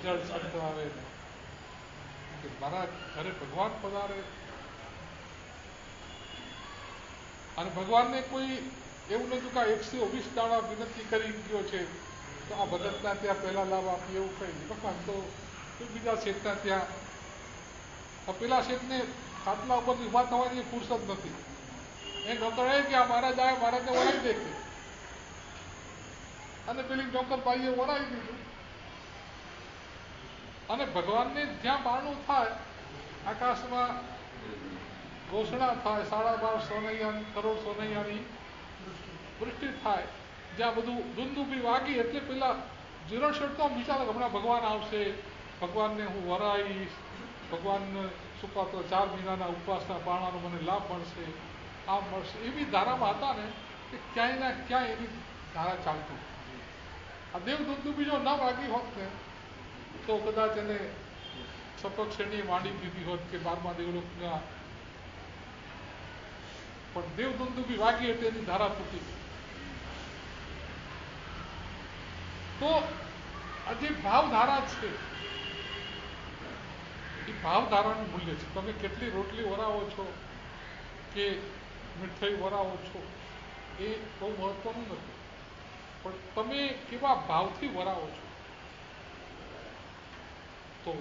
જળ સંતરાવે, મારા ઘરે ભગવાન પધારે. અને ભગવાનને કોઈ એવું નતું કે 120 દાડા વિનંતી કરી ગયો છે તો આ ભગતના ત્યાં પહેલા લાભ આપીએ, એવું કંઈ નહીં. ભગવાન તો બીજા શેઠના ત્યાં, પેલા શેઠને ખાટલા ઉપરથી ઉભા થવાની ફુરસદ નથી. એ નોકર કે આ મહારાજ આવે, મહારાજને વરાવી દેખે અને પેલી નોકર બાઈએ વરાવી દીધું. અને ભગવાનને જ્યાં બારણું થાય આકાશમાં ઘોષણા થાય, 12.5 કરોડ સોનૈયાની વૃષ્ટિ થાય, જ્યાં બધું દુંદુભી વાગી એટલે પેલા જીરો શેઠ તો બિચારા હમણાં ભગવાન આવશે, ભગવાનને હું વરાઈશ, ભગવાનને સુપાતો 4 મહિનાના ઉપવાસના પાળવાનો મને લાભ મળશે, આ મળશે, એવી ધારામાં હતા ને કે ક્યાંય ના ક્યાંય એની ધારા ચાલતી. આ દેવ દુંદુભી જો ન વાગી હોત ને તો કદાચ એને સપક શ્રેણીએ માંડી દીધી હોત કે 12મા દેવલોકના, પણ દેવ દુંદુભી વાગી એટલે એની ધારા તૂટી. તો આ જે ભાવધારા છે એ ભાવધારાનું મૂલ્ય છે. તમે કેટલી રોટલી વરાવો છો કે મીઠાઈ વરાવો છો એ બહુ મહત્વનું નથી, પણ તમે કેવા ભાવથી વરાવો છો. તો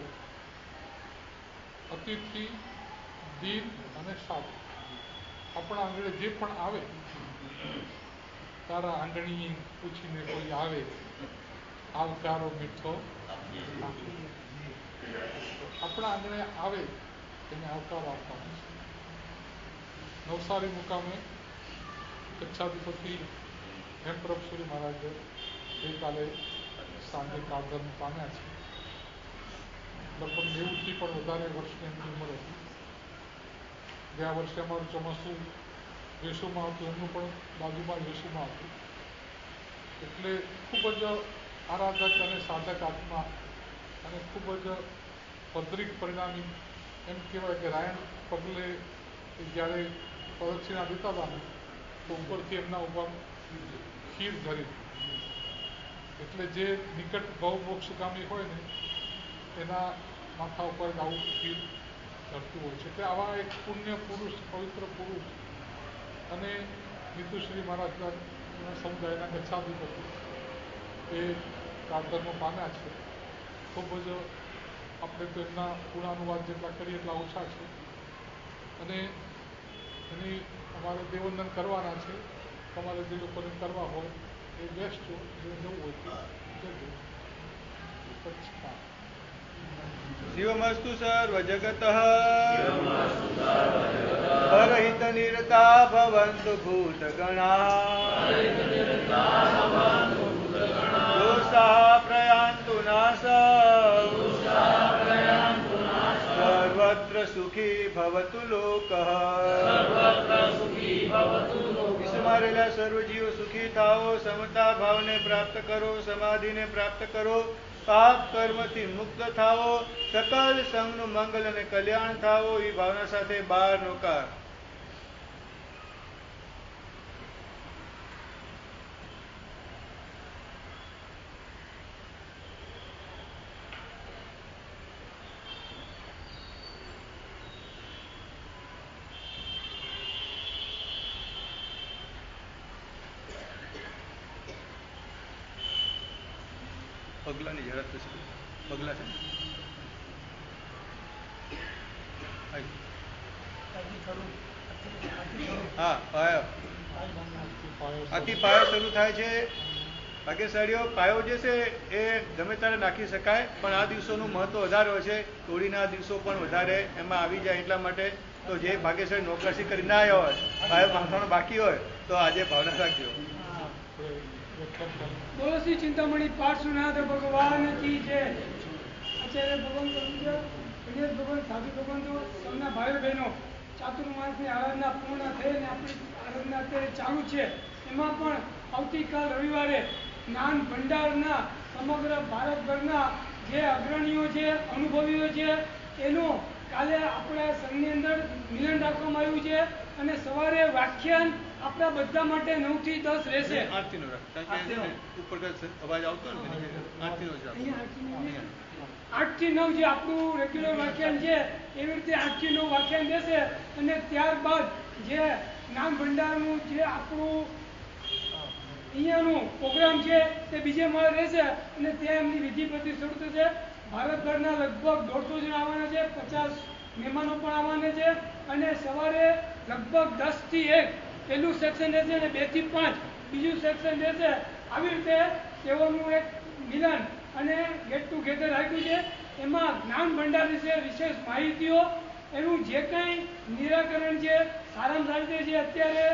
અતિથિ દીન અને સાધુ આપણા આંગણે જે પણ આવે, તારા આંગણી પૂછીને કોઈ આવે, આવકારો મીઠો આપણા આંગણે આવે એને આવકારો આપવાનો છે. નવસારી મુકામે કચ્છાધિપતિ હેમપ્રભ સુરી મહારાજ ગઈકાલે સાંજે કાળધર્મ પામ્યા છે. લગભગ 90થી પણ વધારે વર્ષની એમની ઉંમર હતી. ગયા વર્ષે અમારું ચોમાસું વેસુમાં હતું, એમનું પણ બાજુમાં વેસુમાં હતું. એટલે ખૂબ જ આરાધક અને સાધક આત્મા અને ખૂબ જ પદ્રિક પરિણામી. એમ કહેવાય કે રાયણ પગલે જ્યારે પ્રદક્ષિણા દેતા હતા ને તો ઉપરથી એમના ઉપર ખીર ધરી, એટલે જે નિકટ ભવમોક્ષગામી હોય ને એના માથા ઉપર આવું ખીર ધરતું હોય છે. એટલે આવા એક પુણ્ય પુરુષ, પવિત્ર પુરુષ અને નીતુશ્રી મહારાજના સમુદાયના કચ્છાધિપતિ એ કાળધર્મ પામ્યા છે. ખૂબ જ આપણે તો એમના ગુણાનુવાદ જેટલા કરીએ એટલા ઓછા છે, અને એની અમારે દેવવંદન કરવાના છે. તમારે જે લોકોને કરવા હોય એ બેસજો, જે જવું હોય તે જજો. શિવમસ્તુ સર્વજગતઃ પરહિત નિરતા ભવन्तु ભૂતગણા દોષાઃ પ્રયાન્તુ નાશः સર્વત્ર સુખી ભવતુ લોકઃ. વિશ્વમાં રહેલા સર્વ જીવો સુખી થાઓ, સમતા ભાવને પ્રાપ્ત કરો, સમાધિને પ્રાપ્ત કરો, પાપ કર્મથી મુક્ત થાઓ, સકલ સંગનું મંગલ અને કલ્યાણ થાઓ, એ ભાવના સાથે 12 નોકાર. પગલાની ઝડપ છે. પગલા છે હા, પાયો આથી પાયો શરૂ થાય છે. ભાગ્યશાળીઓ પાયો જે છે એ ગમે ત્યારે નાખી શકાય, પણ આ દિવસોનું મહત્વ વધારે હોય છે. હોળીના દિવસો પણ વધારે એમાં આવી જાય. એટલા માટે તો જે ભાગ્યશાળી નોકરાશી કરી ના આવ્યા હોય, પાયો નાખવાનો બાકી હોય તો આજે ભાવના રાખજો. બોલો શ્રી ચિંતામણી પાર્શ્વનાથ ભગવાન કી જય. આચાર્ય ભગવાન ગણેશ ભગવાન, સાધુ ભગવાન, સૌના ભાઈઓ બહેનો, ચાતુર્માસની આરાધના પૂર્ણ થઈને આપણી આરાધના અત્યારે ચાલુ છે. એમાં પણ આવતીકાલ રવિવારે જ્ઞાન ભંડારના સમગ્ર ભારતભરના જે અગ્રણીઓ છે, અનુભવીઓ છે, એનું કાલે આપણા સંઘની અંદર મિલન રાખવામાં આવ્યું છે. અને સવારે વ્યાખ્યાન આપણા બધા માટે 9 થી 10 રહેશે. આરતીનો ઉપર અવાજ આવતો ને 8 થી 9 જે આપણું રેગ્યુલર વ્યાખ્યાન છે એવી રીતે 8 થી 9 વ્યાખ્યાન દેશે. અને ત્યારબાદ જે જ્ઞાન ભંડારનું જે આપણું અહીંયાનું પ્રોગ્રામ છે તે બીજે માળે રહેશે અને ત્યાં એમની વિધિ પ્રતિ શરૂ થશે. ભારતભરના લગભગ 150 જણ આવવાના છે, 50 મહેમાનો પણ આવવાના છે. અને સવારે લગભગ 10 થી 1 પહેલું સેક્શન રહેશે અને 2 થી 5 બીજું સેક્શન રહેશે. આવી રીતે તેઓનું એક મિલન અને ગેટ ટુગેધર રાખ્યું છે. એમાં જ્ઞાન ભંડાર વિશે વિશેષ માહિતીઓ એનું જે કંઈ નિરાકરણ છે સારામાં સારી રીતે જે અત્યારે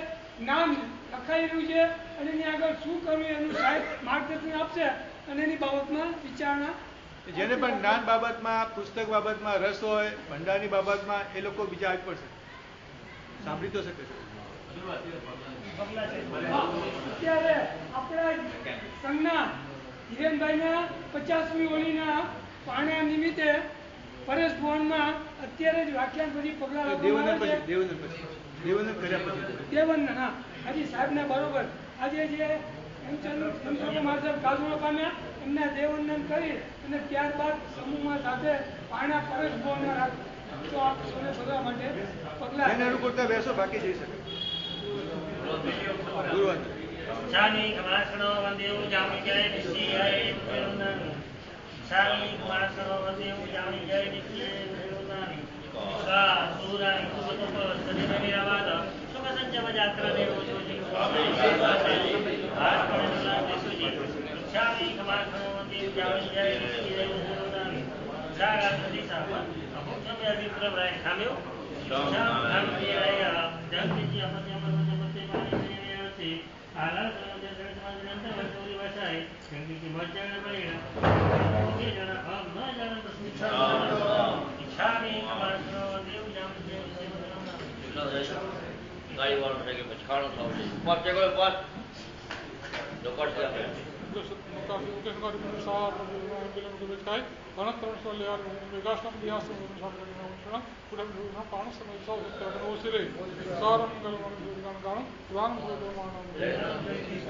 નામ લખાઈ રહ્યું છે અને એની આગળ શું કરવું એનું સાહેબ માર્ગદર્શન આપશે અને એની બાબતમાં વિચારણા. જેને પણ જ્ઞાન બાબતમાં, પુસ્તક બાબતમાં રસ હોય, ભંડારની બાબતમાં, એ લોકો બીજા આવી પડશે, સાંભળી તો શકે છે. અત્યારે આપણા સંઘના હિરેનભાઈના 50મી હોળીના પાણા નિમિત્તે પરેશ ભવનમાં અત્યારે જ વ્યાખ્યાન પછી પગલાં દેવનંદ લેવામાં આવે પછી છે. દેવનંદ કર્યા પછી દેવનંદ, હા, હાજી સાહેબને બરોબર આજે જે હેમચંદ્ર મહારાજ ગાજવા પામ્યા એમના દેવવંદન કરી અને ત્યારબાદ સમૂહમાં સાથે પાણા પરેશ ભવનમાં રાખતો આપ સૌને ભરવા માટે પગલાં. એને અનુકૂળતા બેસો, બાકી જઈ શકે. ગુરુવંદ શાની કમાસણો વંદેવ જામી જય નિશ્ચિયાય નિત્યનંદન. શાની કમાસણો વંદેવ જામી જય નિશ્ચિયાય નિત્યનંદન. કા સુરાય સુગતપ સદિને નિરાવાદ સુખ સંચમ જાત્રા દેવો જોજી. આત્મનિર્ભર દેસુજી. શાની કમાસણો વંદેવ જામી જય નિશ્ચિયાય નિત્યનંદન. શાગા સદિસા અમુક સમય વિપ્ર રાય ખામ્યો. શામ ખામી રાય જગતીજી અપત્ય અમર જપતે પાણી છે. આલા સરોજે સર્જમાની અંતર વસોરી વસાય સંગીતી મજ્જાને મળીને કે જણા આમ ન જાણે તો ઈચ્છાની કમાસનો દેવ જામ દેવ સેવનના. ગાડી વાળો છે કે પછી ખાણો થાવ છે. પાસ છે કોઈ પાસ લોકટ છે આપણે. Gracias.